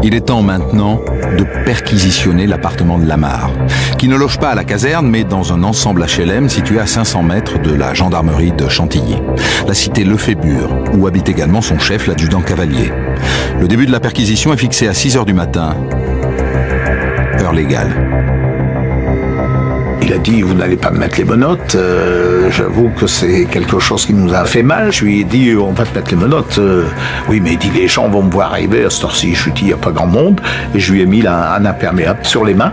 Il est temps maintenant de perquisitionner l'appartement de Lamar, qui ne loge pas à la caserne, mais dans un ensemble HLM situé à 500 mètres de la gendarmerie de Chantilly, la cité Lefébure, où habite également son chef, l'adjudant Cavalier. Le début de la perquisition est fixé à 6h du matin, heure légale. Il a dit, vous n'allez pas me mettre les menottes. J'avoue que c'est quelque chose qui nous a fait mal. Je lui ai dit, on va te mettre les menottes. Oui, mais il dit, les gens vont me voir arriver à cette heure-ci. Je lui ai dit, il n'y a pas grand monde. Et je lui ai mis un imperméable sur les mains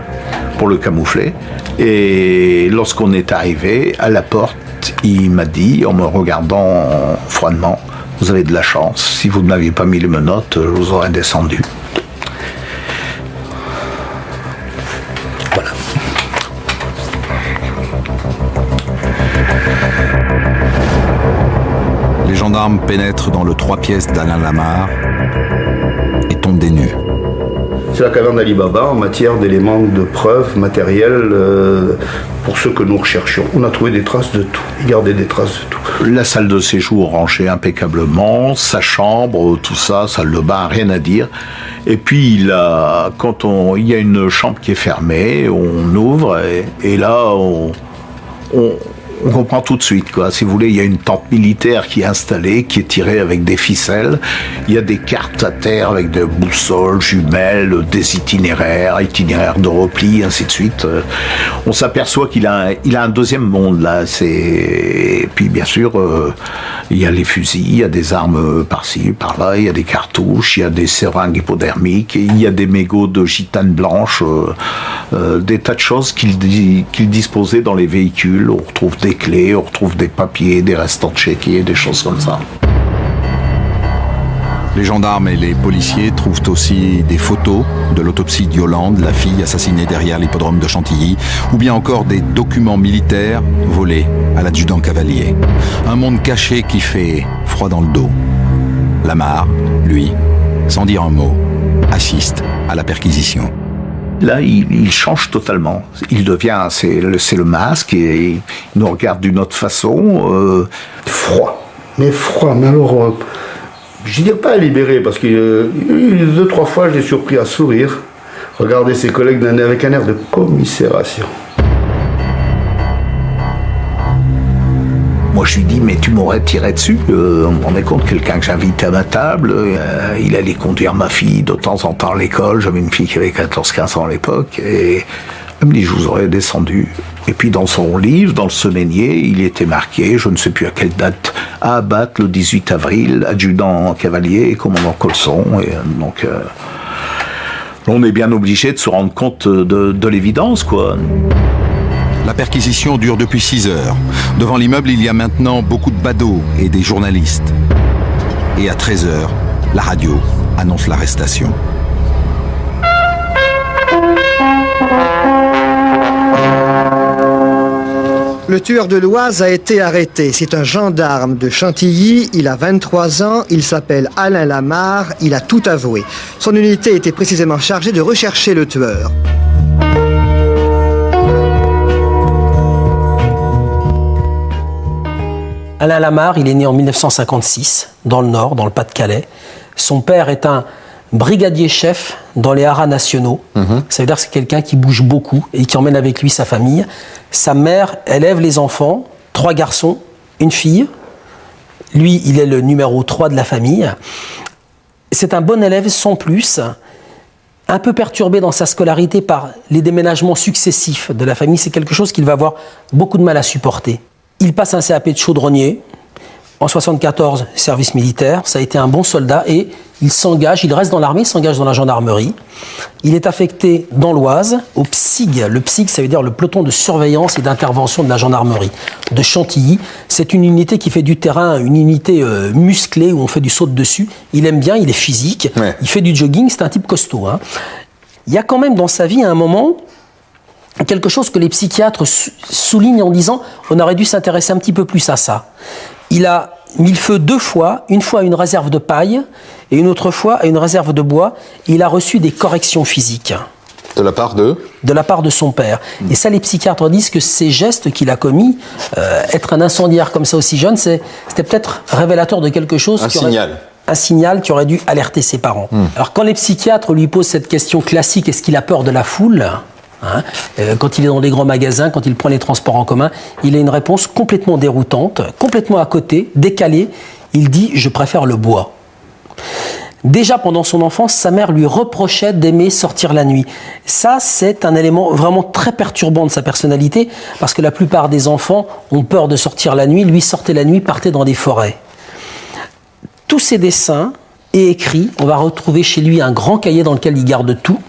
pour le camoufler. Et lorsqu'on est arrivé à la porte, il m'a dit, en me regardant froidement, vous avez de la chance. Si vous ne m'aviez pas mis les menottes, je vous aurais descendu. Voilà. Les gendarmes pénètrent dans le 3 pièces d'Alain Lamar et tombent des nues. C'est la caverne d'Ali Baba en matière d'éléments de preuve matériels pour ce que nous recherchions. On a trouvé des traces de tout, il gardait des traces de tout. La salle de séjour rangée impeccablement, sa chambre, tout ça, salle de bain, rien à dire. Et puis il y a une chambre qui est fermée, on ouvre et là on comprend tout de suite, quoi. Si vous voulez, il y a une tente militaire qui est installée, qui est tirée avec des ficelles. Il y a des cartes à terre avec des boussoles, jumelles, des itinéraires de repli, ainsi de suite. On s'aperçoit qu'il a un deuxième monde, là. Et puis, bien sûr, Il y a les fusils, il y a des armes par-ci, par-là, il y a des cartouches, il y a des seringues hypodermiques, il y a des mégots de gitane blanche, des tas de choses qu'il disposait dans les véhicules. On retrouve des clés, on retrouve des papiers, des restants de chéquiers, des choses comme ça. Les gendarmes et les policiers trouvent aussi des photos de l'autopsie d'Yolande, la fille assassinée derrière l'hippodrome de Chantilly, ou bien encore des documents militaires volés à l'adjudant Cavalier. Un monde caché qui fait froid dans le dos. Lamarre, lui, sans dire un mot, assiste à la perquisition. Là, il change totalement. Il devient, c'est le masque, et il nous regarde d'une autre façon. Froid. Mais alors... je ne dirais pas libéré, parce que 2-3 fois, je l'ai surpris à sourire, regarder ses collègues avec un air de commisération. Moi, je lui dis, mais tu m'aurais tiré dessus. On me rendait compte, quelqu'un que j'invitais à ma table, il allait conduire ma fille de temps en temps à l'école. J'avais une fille qui avait 14-15 ans à l'époque, et elle me dit, je vous aurais descendu. Et puis dans son livre, dans le semainier, il était marqué, je ne sais plus à quelle date, à abattre le 18 avril, adjudant Cavalier et commandant Colson. Et donc, on est bien obligé de se rendre compte de l'évidence, quoi. La perquisition dure depuis 6 heures. Devant l'immeuble, il y a maintenant beaucoup de badauds et des journalistes. Et à 13 heures, la radio annonce l'arrestation. Le tueur de l'Oise a été arrêté. C'est un gendarme de Chantilly. Il a 23 ans. Il s'appelle Alain Lamarre. Il a tout avoué. Son unité était précisément chargée de rechercher le tueur. Alain Lamarre, il est né en 1956, dans le Nord, dans le Pas-de-Calais. Son père est un brigadier-chef dans les haras nationaux. Ça veut dire que c'est quelqu'un qui bouge beaucoup et qui emmène avec lui sa famille. Sa mère élève les enfants, 3 garçons, une fille. Lui, il est le numéro 3 de la famille. C'est un bon élève sans plus, un peu perturbé dans sa scolarité par les déménagements successifs de la famille. C'est quelque chose qu'il va avoir beaucoup de mal à supporter. Il passe un CAP de chaudronnier. En 1974, service militaire. Ça a été un bon soldat et il s'engage, il reste dans l'armée, il s'engage dans la gendarmerie. Il est affecté dans l'Oise, au PSIG. Le PSIG, ça veut dire le peloton de surveillance et d'intervention de la gendarmerie de Chantilly. C'est une unité qui fait du terrain, une unité musclée où on fait du saut de dessus. Il aime bien, il est physique, il fait du jogging, c'est un type costaud. Il y a quand même dans sa vie, à un moment, quelque chose que les psychiatres soulignent en disant on aurait dû s'intéresser un petit peu plus à ça. Il a mis le feu 2 fois, une fois à une réserve de paille et une autre fois à une réserve de bois. Et il a reçu des corrections physiques. De la part de ? De la part de son père. Et ça, les psychiatres disent que ces gestes qu'il a commis, être un incendiaire comme ça aussi jeune, c'était peut-être révélateur de quelque chose. Un signal qui aurait dû alerter ses parents. Alors quand les psychiatres lui posent cette question classique, est-ce qu'il a peur de la foule ? Quand il est dans les grands magasins, quand il prend les transports en commun, il a une réponse complètement déroutante, complètement à côté, décalée. Il dit « je préfère le bois ». Déjà pendant son enfance, sa mère lui reprochait d'aimer sortir la nuit. Ça, c'est un élément vraiment très perturbant de sa personnalité, parce que la plupart des enfants ont peur de sortir la nuit. Lui sortait la nuit, partait dans des forêts. Tous ses dessins et écrits, on va retrouver chez lui un grand cahier dans lequel il garde tout,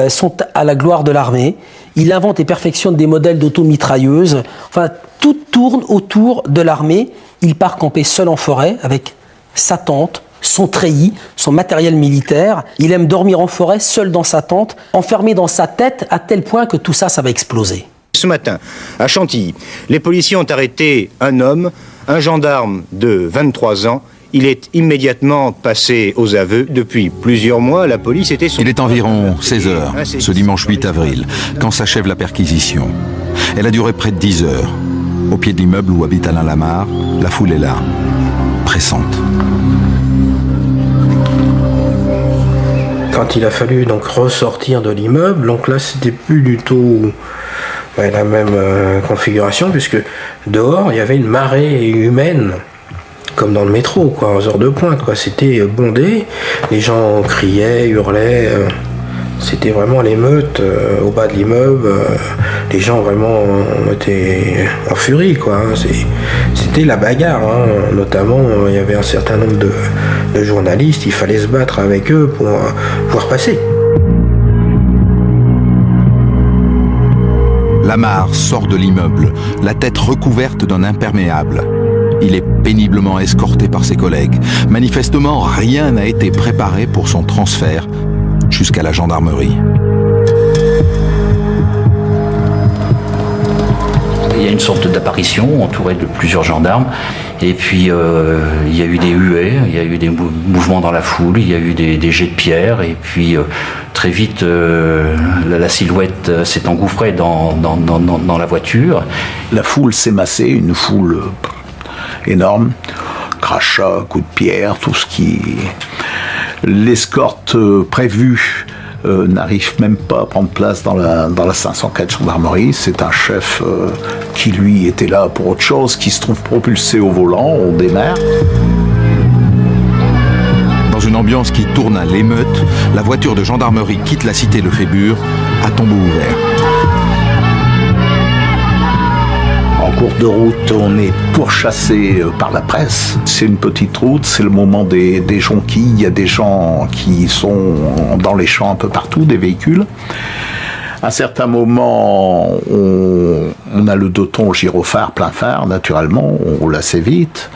sont à la gloire de l'armée. Il invente et perfectionne des modèles d'automitrailleuses. Enfin, tout tourne autour de l'armée. Il part camper seul en forêt avec sa tente, son treillis, son matériel militaire. Il aime dormir en forêt, seul dans sa tente, enfermé dans sa tête, à tel point que tout ça va exploser. Ce matin, à Chantilly, les policiers ont arrêté un homme, un gendarme de 23 ans. Il est immédiatement passé aux aveux. Depuis plusieurs mois, la police était... Il est environ 16 heures, ce dimanche 8 avril, quand s'achève la perquisition. Elle a duré près de 10 heures. Au pied de l'immeuble où habite Alain Lamarre, la foule est là, pressante. Quand il a fallu donc ressortir de l'immeuble, donc là c'était plus du tout la même configuration, puisque dehors il y avait une marée humaine. Comme dans le métro, quoi, aux heures de pointe, quoi. C'était bondé, les gens criaient, hurlaient, c'était vraiment l'émeute au bas de l'immeuble, les gens vraiment ont été en furie, quoi. C'était la bagarre, hein. Notamment il y avait un certain nombre de journalistes, il fallait se battre avec eux pour pouvoir passer. Lamar sort de l'immeuble, la tête recouverte d'un imperméable. Il est péniblement escorté par ses collègues. Manifestement, rien n'a été préparé pour son transfert jusqu'à la gendarmerie. Il y a une sorte d'apparition entourée de plusieurs gendarmes. Et puis il y a eu des huées, il y a eu des mouvements dans la foule, il y a eu des jets de pierre. Et puis très vite, la silhouette s'est engouffrée dans la voiture. La foule s'est massée, une foule énorme. Crachats, coups de pierre, tout ce qui... L'escorte prévue n'arrive même pas à prendre place dans la 504 gendarmerie. C'est un chef qui, lui, était là pour autre chose, qui se trouve propulsé au volant. On démarre. Dans une ambiance qui tourne à l'émeute, la voiture de gendarmerie quitte la cité Lefébure à tombeau ouvert. En cours de route, on est pourchassé par la presse. C'est une petite route, c'est le moment des jonquilles. Il y a des gens qui sont dans les champs un peu partout, des véhicules. À un certain moment, on a le deux-tons gyrophare, plein phare, naturellement, on roule assez vite.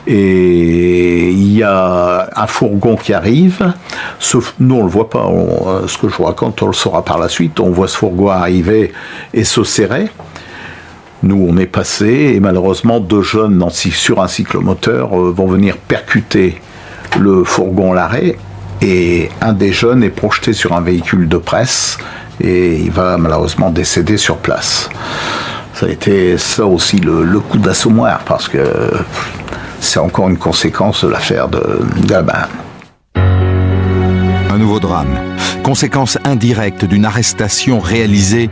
Et il y a un fourgon qui arrive, sauf nous on le voit pas, ce que je vous raconte, on le saura par la suite. On voit ce fourgon arriver et se serrer. Nous, on est passé et malheureusement, deux jeunes sur un cyclomoteur vont venir percuter le fourgon à l'arrêt et un des jeunes est projeté sur un véhicule de presse et il va malheureusement décéder sur place. Ça a été ça aussi le coup d'assommoir parce que c'est encore une conséquence de l'affaire d'Albin. Un nouveau drame, conséquence indirecte d'une arrestation réalisée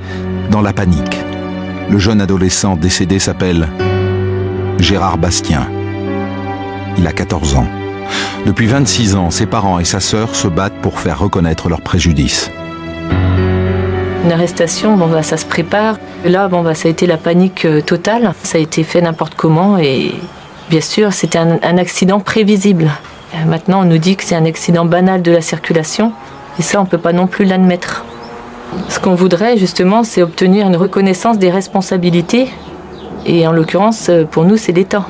dans la panique. Le jeune adolescent décédé s'appelle Gérard Bastien. Il a 14 ans. Depuis 26 ans, ses parents et sa sœur se battent pour faire reconnaître leur préjudice. Une arrestation, ça se prépare. Là, ça a été la panique totale. Ça a été fait n'importe comment et bien sûr, c'était un accident prévisible. Maintenant, on nous dit que c'est un accident banal de la circulation et ça, on ne peut pas non plus l'admettre. Ce qu'on voudrait justement, c'est obtenir une reconnaissance des responsabilités. Et en l'occurrence, pour nous, c'est l'État.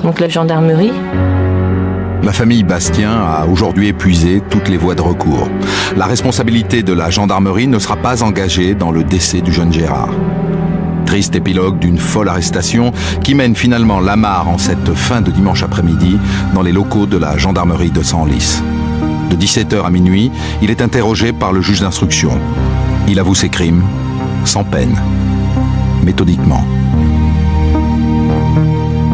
Donc la gendarmerie. La famille Bastien a aujourd'hui épuisé toutes les voies de recours. La responsabilité de la gendarmerie ne sera pas engagée dans le décès du jeune Gérard. Triste épilogue d'une folle arrestation qui mène finalement Lamar en cette fin de dimanche après-midi dans les locaux de la gendarmerie de Senlis. De 17h à minuit, il est interrogé par le juge d'instruction. Il avoue ses crimes, sans peine, méthodiquement.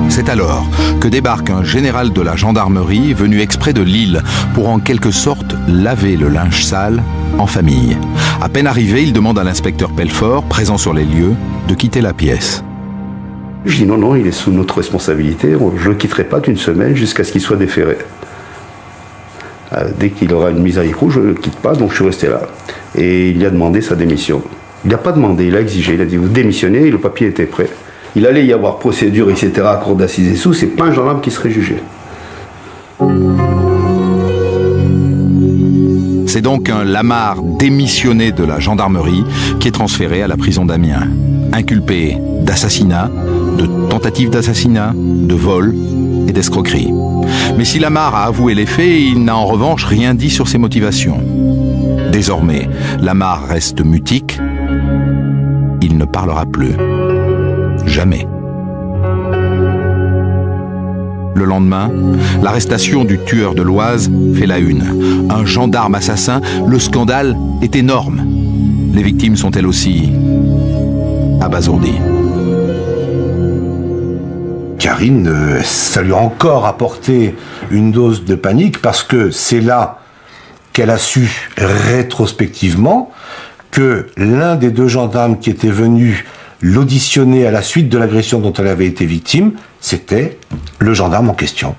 C'est alors que débarque un général de la gendarmerie venu exprès de Lille pour en quelque sorte laver le linge sale en famille. À peine arrivé, il demande à l'inspecteur Pelfort, présent sur les lieux, de quitter la pièce. Je dis non, il est sous notre responsabilité, je ne le quitterai pas d'une semaine jusqu'à ce qu'il soit déféré. Dès qu'il aura une mise à l'écrou, je ne le quitte pas, donc je suis resté là. Et il a demandé sa démission. Il n'a pas demandé, il a exigé, il a dit vous démissionnez, et le papier était prêt. Il allait y avoir procédure, etc., à cour d'assises et sous, c'est pas un gendarme qui serait jugé. C'est donc un Lamar démissionné de la gendarmerie qui est transféré à la prison d'Amiens. Inculpé d'assassinat, de tentative d'assassinat, de vol et d'escroquerie. Mais si Lamar a avoué les faits, il n'a en revanche rien dit sur ses motivations. Désormais, Lamar reste mutique. Il ne parlera plus. Jamais. Le lendemain, l'arrestation du tueur de l'Oise fait la une. Un gendarme assassin, le scandale est énorme. Les victimes sont elles aussi abasourdies. Karine, ça lui a encore apporté une dose de panique parce que c'est là qu'elle a su rétrospectivement que l'un des deux gendarmes qui était venu l'auditionner à la suite de l'agression dont elle avait été victime, c'était le gendarme en question.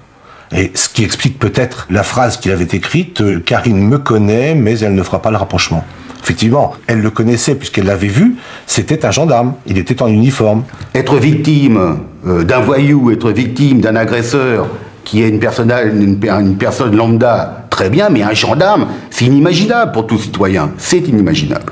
Et ce qui explique peut-être la phrase qu'il avait écrite « Karine me connaît, mais elle ne fera pas le rapprochement ». Effectivement, elle le connaissait puisqu'elle l'avait vu, c'était un gendarme, il était en uniforme. Être victime d'un voyou, être victime d'un agresseur qui est une personne lambda, très bien, mais un gendarme, c'est inimaginable pour tout citoyen, c'est inimaginable.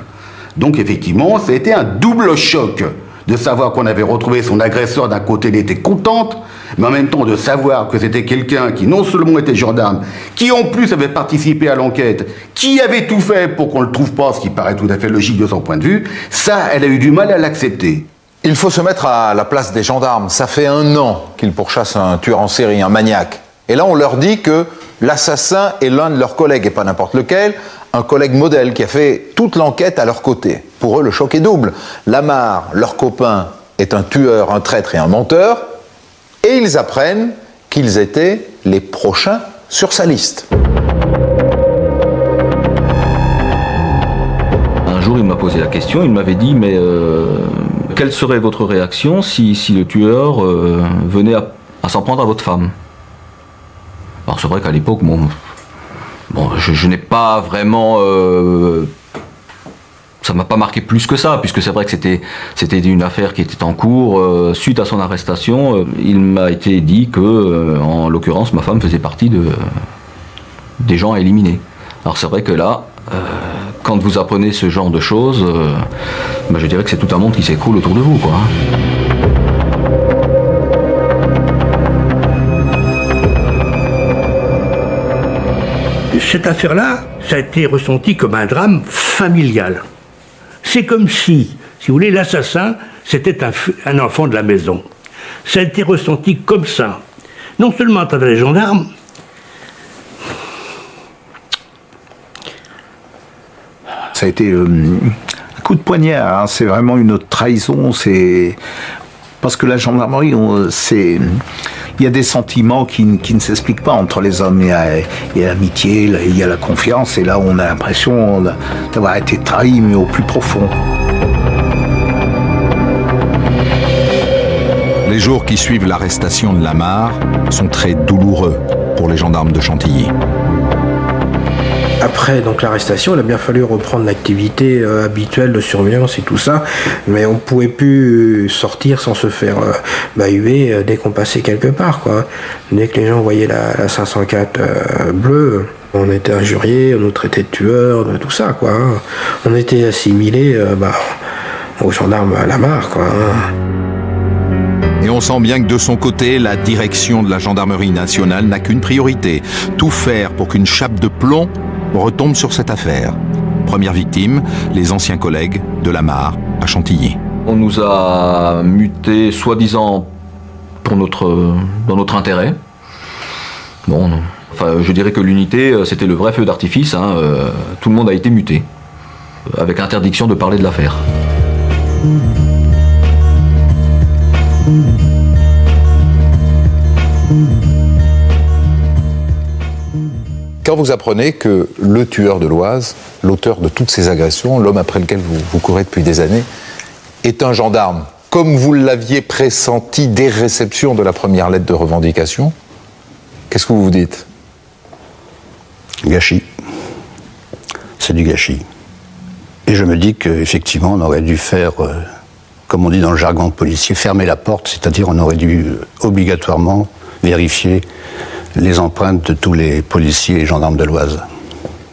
Donc effectivement, ça a été un double choc de savoir qu'on avait retrouvé son agresseur. D'un côté, elle était contente, mais en même temps de savoir que c'était quelqu'un qui non seulement était gendarme, qui en plus avait participé à l'enquête, qui avait tout fait pour qu'on ne le trouve pas, ce qui paraît tout à fait logique de son point de vue, ça, elle a eu du mal à l'accepter. Il faut se mettre à la place des gendarmes. Ça fait 1 an qu'ils pourchassent un tueur en série, un maniaque. Et là, on leur dit que l'assassin est l'un de leurs collègues, et pas n'importe lequel, un collègue modèle qui a fait toute l'enquête à leur côté. Pour eux, le choc est double. Lamar, leur copain, est un tueur, un traître et un menteur, et ils apprennent qu'ils étaient les prochains sur sa liste. Un jour, il m'a posé la question, il m'avait dit, mais quelle serait votre réaction si le tueur venait à s'en prendre à votre femme? Alors c'est vrai qu'à l'époque, je n'ai pas vraiment... ça m'a pas marqué plus que ça, puisque c'est vrai que c'était une affaire qui était en cours. Suite à son arrestation, il m'a été dit que, en l'occurrence, ma femme faisait partie des gens à éliminer. Alors c'est vrai que là, quand vous apprenez ce genre de choses, je dirais que c'est tout un monde qui s'écroule autour de vous, quoi. Cette affaire-là, ça a été ressenti comme un drame familial. C'est comme si vous voulez, l'assassin, c'était un enfant de la maison. Ça a été ressenti comme ça. Non seulement à travers les gendarmes, ça a été un coup de poignard, hein. C'est vraiment une trahison, c'est... Parce que la gendarmerie, il y a des sentiments qui ne s'expliquent pas entre les hommes. Il y a l'amitié, il y a la confiance, et là on a l'impression d'avoir été trahi, mais au plus profond. Les jours qui suivent l'arrestation de Lamar sont très douloureux pour les gendarmes de Chantilly. Après donc l'arrestation, il a bien fallu reprendre l'activité habituelle de surveillance et tout ça, mais on ne pouvait plus sortir sans se faire huer dès qu'on passait quelque part, quoi. Dès que les gens voyaient la 504 bleue, on était injuriés, on nous traitait de tueurs, de tout ça, quoi. On était assimilés aux gendarmes à Lamar, quoi. Et on sent bien que de son côté, la direction de la gendarmerie nationale n'a qu'une priorité, tout faire pour qu'une chape de plomb retombe sur cette affaire. Première victime, les anciens collègues de Lamar à Chantilly. On nous a mutés soi-disant dans notre intérêt. Je dirais que l'unité, c'était le vrai feu d'artifice, hein. Tout le monde a été muté, avec interdiction de parler de l'affaire. Quand vous apprenez que le tueur de l'Oise, l'auteur de toutes ces agressions, l'homme après lequel vous courez depuis des années, est un gendarme, comme vous l'aviez pressenti dès réception de la première lettre de revendication, qu'est-ce que vous vous dites? Gâchis. C'est du gâchis. Et je me dis qu'effectivement, on aurait dû faire, comme on dit dans le jargon policier, fermer la porte, c'est-à-dire on aurait dû obligatoirement vérifier les empreintes de tous les policiers et gendarmes de l'Oise.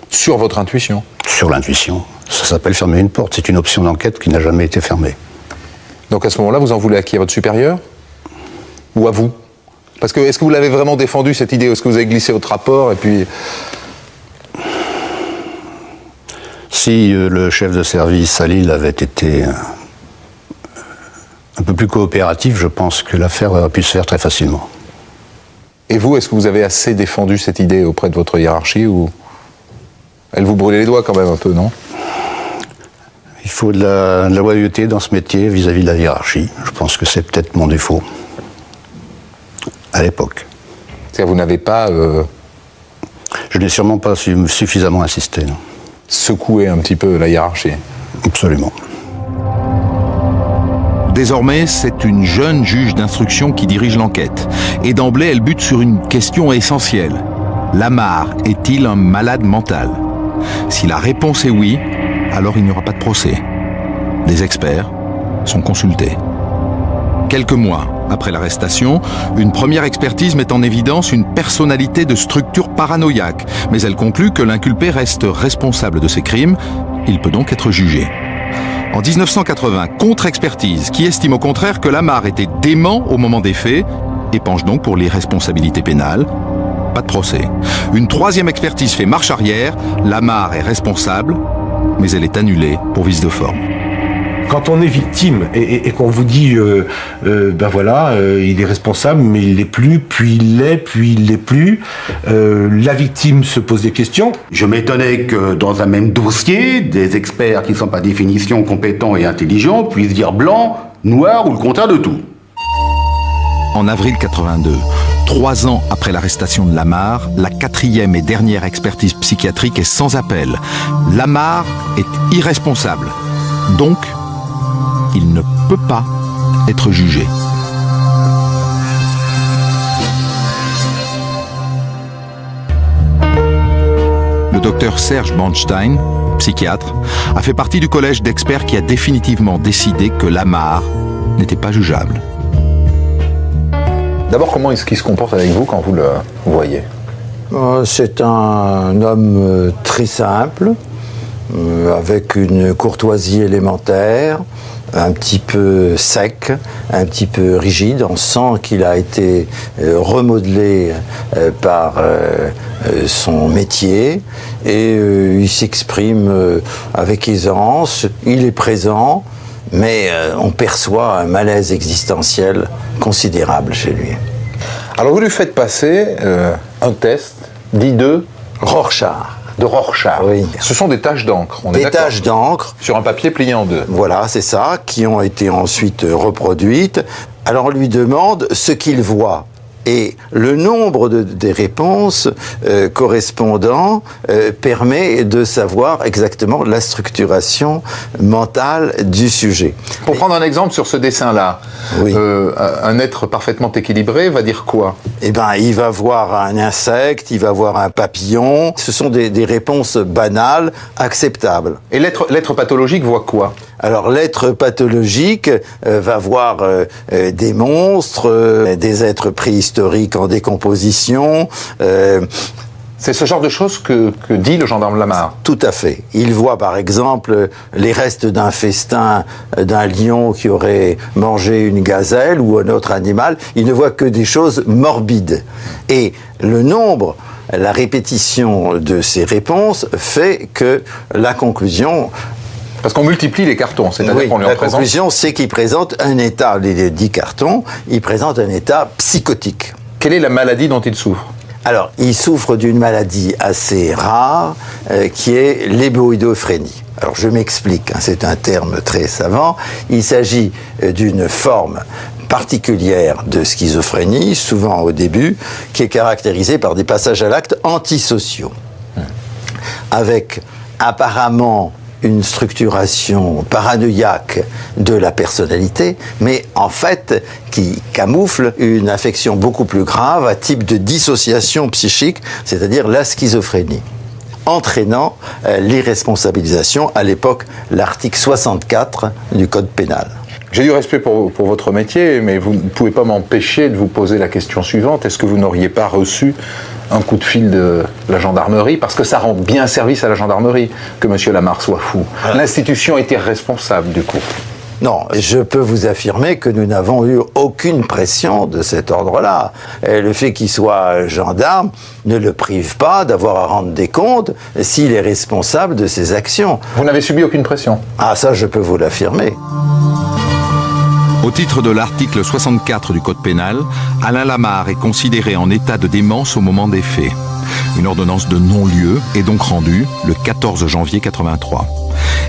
Sur votre intuition? Sur l'intuition. Ça s'appelle fermer une porte. C'est une option d'enquête qui n'a jamais été fermée. Donc à ce moment-là, vous en voulez à qui? À votre supérieur? Ou à vous? Parce que, est-ce que vous l'avez vraiment défendu, cette idée? Est-ce que vous avez glissé votre rapport et puis... Si le chef de service à Lille avait été un peu plus coopératif, je pense que l'affaire aurait pu se faire très facilement. Et vous, est-ce que vous avez assez défendu cette idée auprès de votre hiérarchie ou elle vous brûlait les doigts quand même un peu, non? Il faut de la loyauté dans ce métier vis-à-vis de la hiérarchie. Je pense que c'est peut-être mon défaut à l'époque. C'est-à-dire vous n'avez pas... Je n'ai sûrement pas suffisamment insisté. Non. Secouer un petit peu la hiérarchie? Absolument. Désormais, c'est une jeune juge d'instruction qui dirige l'enquête. Et d'emblée, elle bute sur une question essentielle. Lamar est-il un malade mental? Si la réponse est oui, alors il n'y aura pas de procès. Des experts sont consultés. Quelques mois après l'arrestation, une première expertise met en évidence une personnalité de structure paranoïaque, mais elle conclut que l'inculpé reste responsable de ses crimes. Il peut donc être jugé. En 1980, contre-expertise qui estime au contraire que Lamar était dément au moment des faits et penche donc pour l'irresponsabilité pénale. Pas de procès. Une troisième expertise fait marche arrière. Lamar est responsable, mais elle est annulée pour vice de forme. Quand on est victime et qu'on vous dit, ben voilà, il est responsable, mais il l'est plus, puis il l'est plus, la victime se pose des questions. Je m'étonnais que dans un même dossier, des experts qui ne sont par définition compétents et intelligents puissent dire blanc, noir ou le contraire de tout. En avril 82, 3 ans après l'arrestation de Lamar, la 4e et dernière expertise psychiatrique est sans appel. Lamar est irresponsable. Donc, il ne peut pas être jugé. Le docteur Serge Bornstein, psychiatre, a fait partie du collège d'experts qui a définitivement décidé que Lamar n'était pas jugeable. D'abord, comment est-ce qu'il se comporte avec vous quand vous le voyez? C'est un homme très simple, avec une courtoisie élémentaire, un petit peu sec, un petit peu rigide. On sent qu'il a été remodelé par son métier et il s'exprime avec aisance, il est présent, mais on perçoit un malaise existentiel considérable chez lui. Alors vous lui faites passer un test dit de Rorschach. De Rorschach. Oui. Ce sont des taches d'encre. Des taches d'encre. Sur un papier plié en deux. Voilà, c'est ça, qui ont été ensuite reproduites. Alors on lui demande ce qu'il voit. Et le nombre des réponses correspondant permet de savoir exactement la structuration mentale du sujet. Pour prendre un exemple sur ce dessin-là, oui. Un être parfaitement équilibré va dire quoi? Eh ben, il va voir un insecte, il va voir un papillon. Ce sont des réponses banales, acceptables. Et l'être pathologique voit quoi? Alors l'être pathologique va voir des monstres, des êtres préhistoriques en décomposition. C'est ce genre de choses que dit le gendarme Lamar. Tout à fait. Il voit par exemple les restes d'un festin d'un lion qui aurait mangé une gazelle ou un autre animal. Il ne voit que des choses morbides. Et le nombre, la répétition de ces réponses fait que la conclusion... Parce qu'on multiplie les cartons, c'est-à-dire qu'on lui en présente... La conclusion, c'est qu'il présente un état, les 10 cartons, il présente un état psychotique. Quelle est la maladie dont il souffre? Alors, il souffre d'une maladie assez rare, qui est l'héboïdophrénie. Alors, je m'explique, hein, c'est un terme très savant. Il s'agit d'une forme particulière de schizophrénie, souvent au début, qui est caractérisée par des passages à l'acte antisociaux, avec apparemment une structuration paranoïaque de la personnalité, mais en fait qui camoufle une affection beaucoup plus grave, un type de dissociation psychique, c'est-à-dire la schizophrénie, entraînant l'irresponsabilisation, à l'époque l'article 64 du Code pénal. J'ai du respect pour votre métier, mais vous ne pouvez pas m'empêcher de vous poser la question suivante. Est-ce que vous n'auriez pas reçu un coup de fil de la gendarmerie? Parce que ça rend bien service à la gendarmerie que M. Lamar soit fou. L'institution était responsable du coup. Non, je peux vous affirmer que nous n'avons eu aucune pression de cet ordre-là. Le fait qu'il soit gendarme ne le prive pas d'avoir à rendre des comptes s'il est responsable de ses actions. Vous n'avez subi aucune pression? Ah, ça, je peux vous l'affirmer. Au titre de l'article 64 du Code pénal, Alain Lamar est considéré en état de démence au moment des faits. Une ordonnance de non-lieu est donc rendue le 14 janvier 83.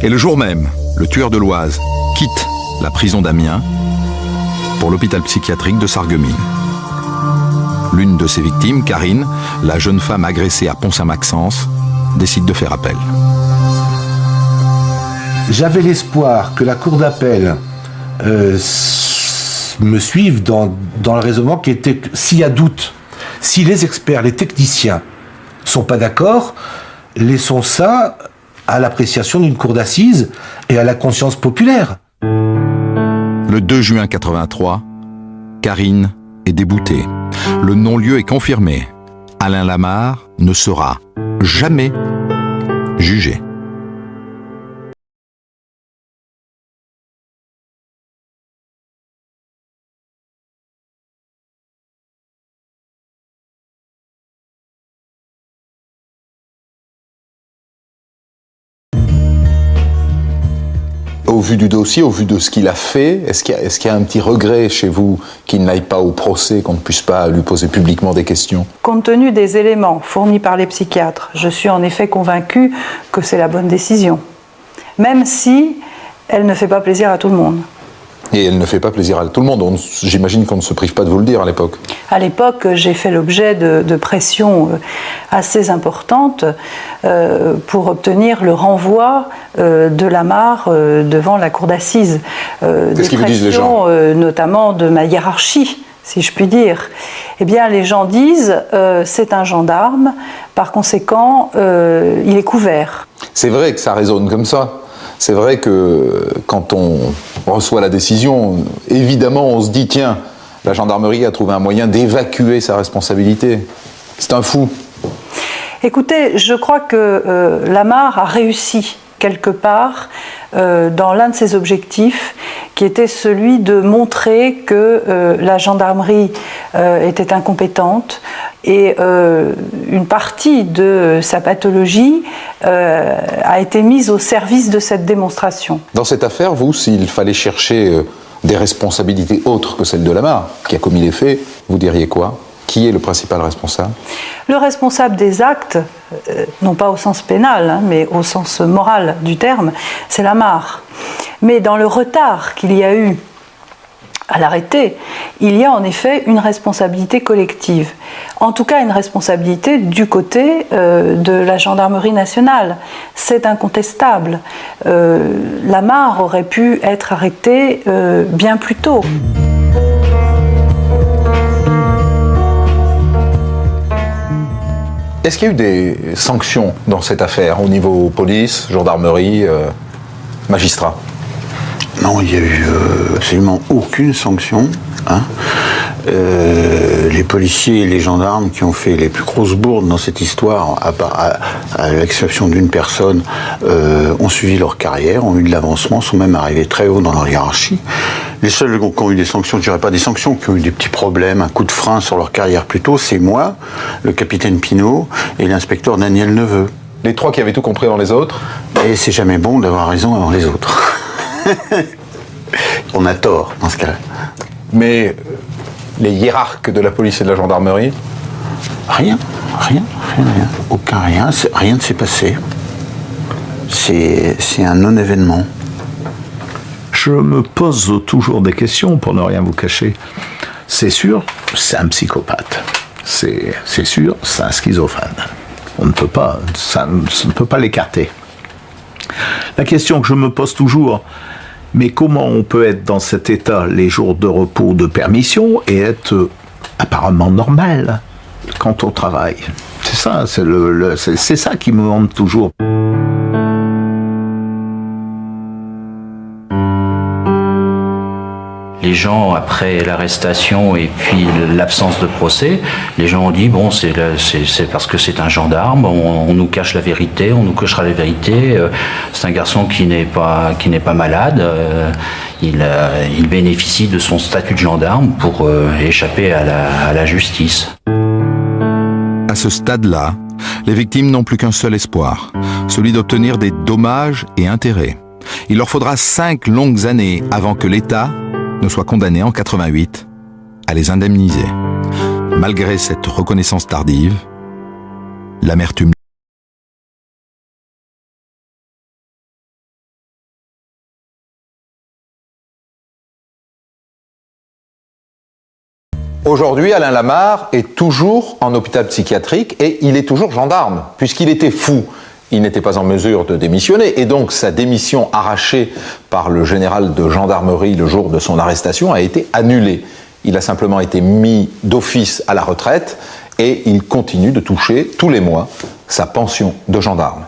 Et le jour même, le tueur de l'Oise quitte la prison d'Amiens pour l'hôpital psychiatrique de Sarreguemines. L'une de ses victimes, Karine, la jeune femme agressée à Pont-Saint-Maxence, décide de faire appel. J'avais l'espoir que la cour d'appel me suivent dans le raisonnement qui était que s'il y a doute, si les experts, les techniciens sont pas d'accord, laissons ça à l'appréciation d'une cour d'assises et à la conscience populaire. Le 2 juin 83, Karine est déboutée. Le non-lieu est confirmé. Alain Lamarre ne sera jamais jugé. Au vu du dossier, au vu de ce qu'il a fait, est-ce qu'il y a un petit regret chez vous qu'il n'aille pas au procès, qu'on ne puisse pas lui poser publiquement des questions? Compte tenu des éléments fournis par les psychiatres, je suis en effet convaincue que c'est la bonne décision, même si elle ne fait pas plaisir à tout le monde. Et elle ne fait pas plaisir à tout le monde. J'imagine qu'on ne se prive pas de vous le dire à l'époque. À l'époque, j'ai fait l'objet de pressions assez importantes pour obtenir le renvoi de Lamarre devant la cour d'assises. Qu'est-ce qu'ils vous disent, les gens ? Notamment de ma hiérarchie, si je puis dire. Eh bien, les gens disent c'est un gendarme, par conséquent, il est couvert. C'est vrai que ça résonne comme ça. C'est vrai que quand on reçoit la décision, évidemment, on se dit, tiens, la gendarmerie a trouvé un moyen d'évacuer sa responsabilité. C'est un fou. Écoutez, je crois que Lamarre a réussi quelque part dans l'un de ses objectifs, qui était celui de montrer que la gendarmerie était incompétente et une partie de sa pathologie a été mise au service de cette démonstration. Dans cette affaire, vous, s'il fallait chercher des responsabilités autres que celle de Lamarre, qui a commis les faits, vous diriez quoi ? Qui est le principal responsable ? Le responsable des actes, non pas au sens pénal, hein, mais au sens moral du terme, c'est Lamarre. Mais dans le retard qu'il y a eu à l'arrêter, il y a en effet une responsabilité collective. En tout cas, une responsabilité du côté de la gendarmerie nationale. C'est incontestable. Lamarre aurait pu être arrêté bien plus tôt. Est-ce qu'il y a eu des sanctions dans cette affaire, au niveau police, gendarmerie, magistrat ? Non, il n'y a eu absolument aucune sanction. Hein. Les policiers et les gendarmes qui ont fait les plus grosses bourdes dans cette histoire, à l'exception d'une personne, ont suivi leur carrière, ont eu de l'avancement, sont même arrivés très haut dans leur hiérarchie. Les seuls qui ont eu des sanctions, je dirais pas des sanctions, qui ont eu des petits problèmes, un coup de frein sur leur carrière plutôt, c'est moi, le capitaine Pinault et l'inspecteur Daniel Neveu. Les trois qui avaient tout compris dans les autres ? Et c'est jamais bon d'avoir raison avant les autres. On a tort dans ce cas-là. Mais les hiérarques de la police et de la gendarmerie ? Rien. Aucun rien. Rien ne s'est passé. C'est un non-événement. Je me pose toujours des questions pour ne rien vous cacher. C'est sûr, c'est un psychopathe. C'est sûr, c'est un schizophrène. On ne peut pas, ça ne peut pas l'écarter. La question que je me pose toujours, mais comment on peut être dans cet état les jours de repos, de permission, et être apparemment normal quant au travail? C'est ça, c'est ça qui me demande toujours. Les gens, après l'arrestation et puis l'absence de procès, les gens ont dit, bon, c'est parce que c'est un gendarme, on nous cache la vérité, on nous cachera la vérité, c'est un garçon qui n'est pas malade, il bénéficie de son statut de gendarme pour échapper à la justice. À ce stade-là, les victimes n'ont plus qu'un seul espoir, celui d'obtenir des dommages et intérêts. Il leur faudra 5 longues années avant que l'État ne soit condamné en 88 à les indemniser. Malgré cette reconnaissance tardive, l'amertume. Aujourd'hui, Alain Lamarre est toujours en hôpital psychiatrique et il est toujours gendarme, puisqu'il était fou. Il n'était pas en mesure de démissionner et donc sa démission arrachée par le général de gendarmerie le jour de son arrestation a été annulée. Il a simplement été mis d'office à la retraite et il continue de toucher tous les mois sa pension de gendarme.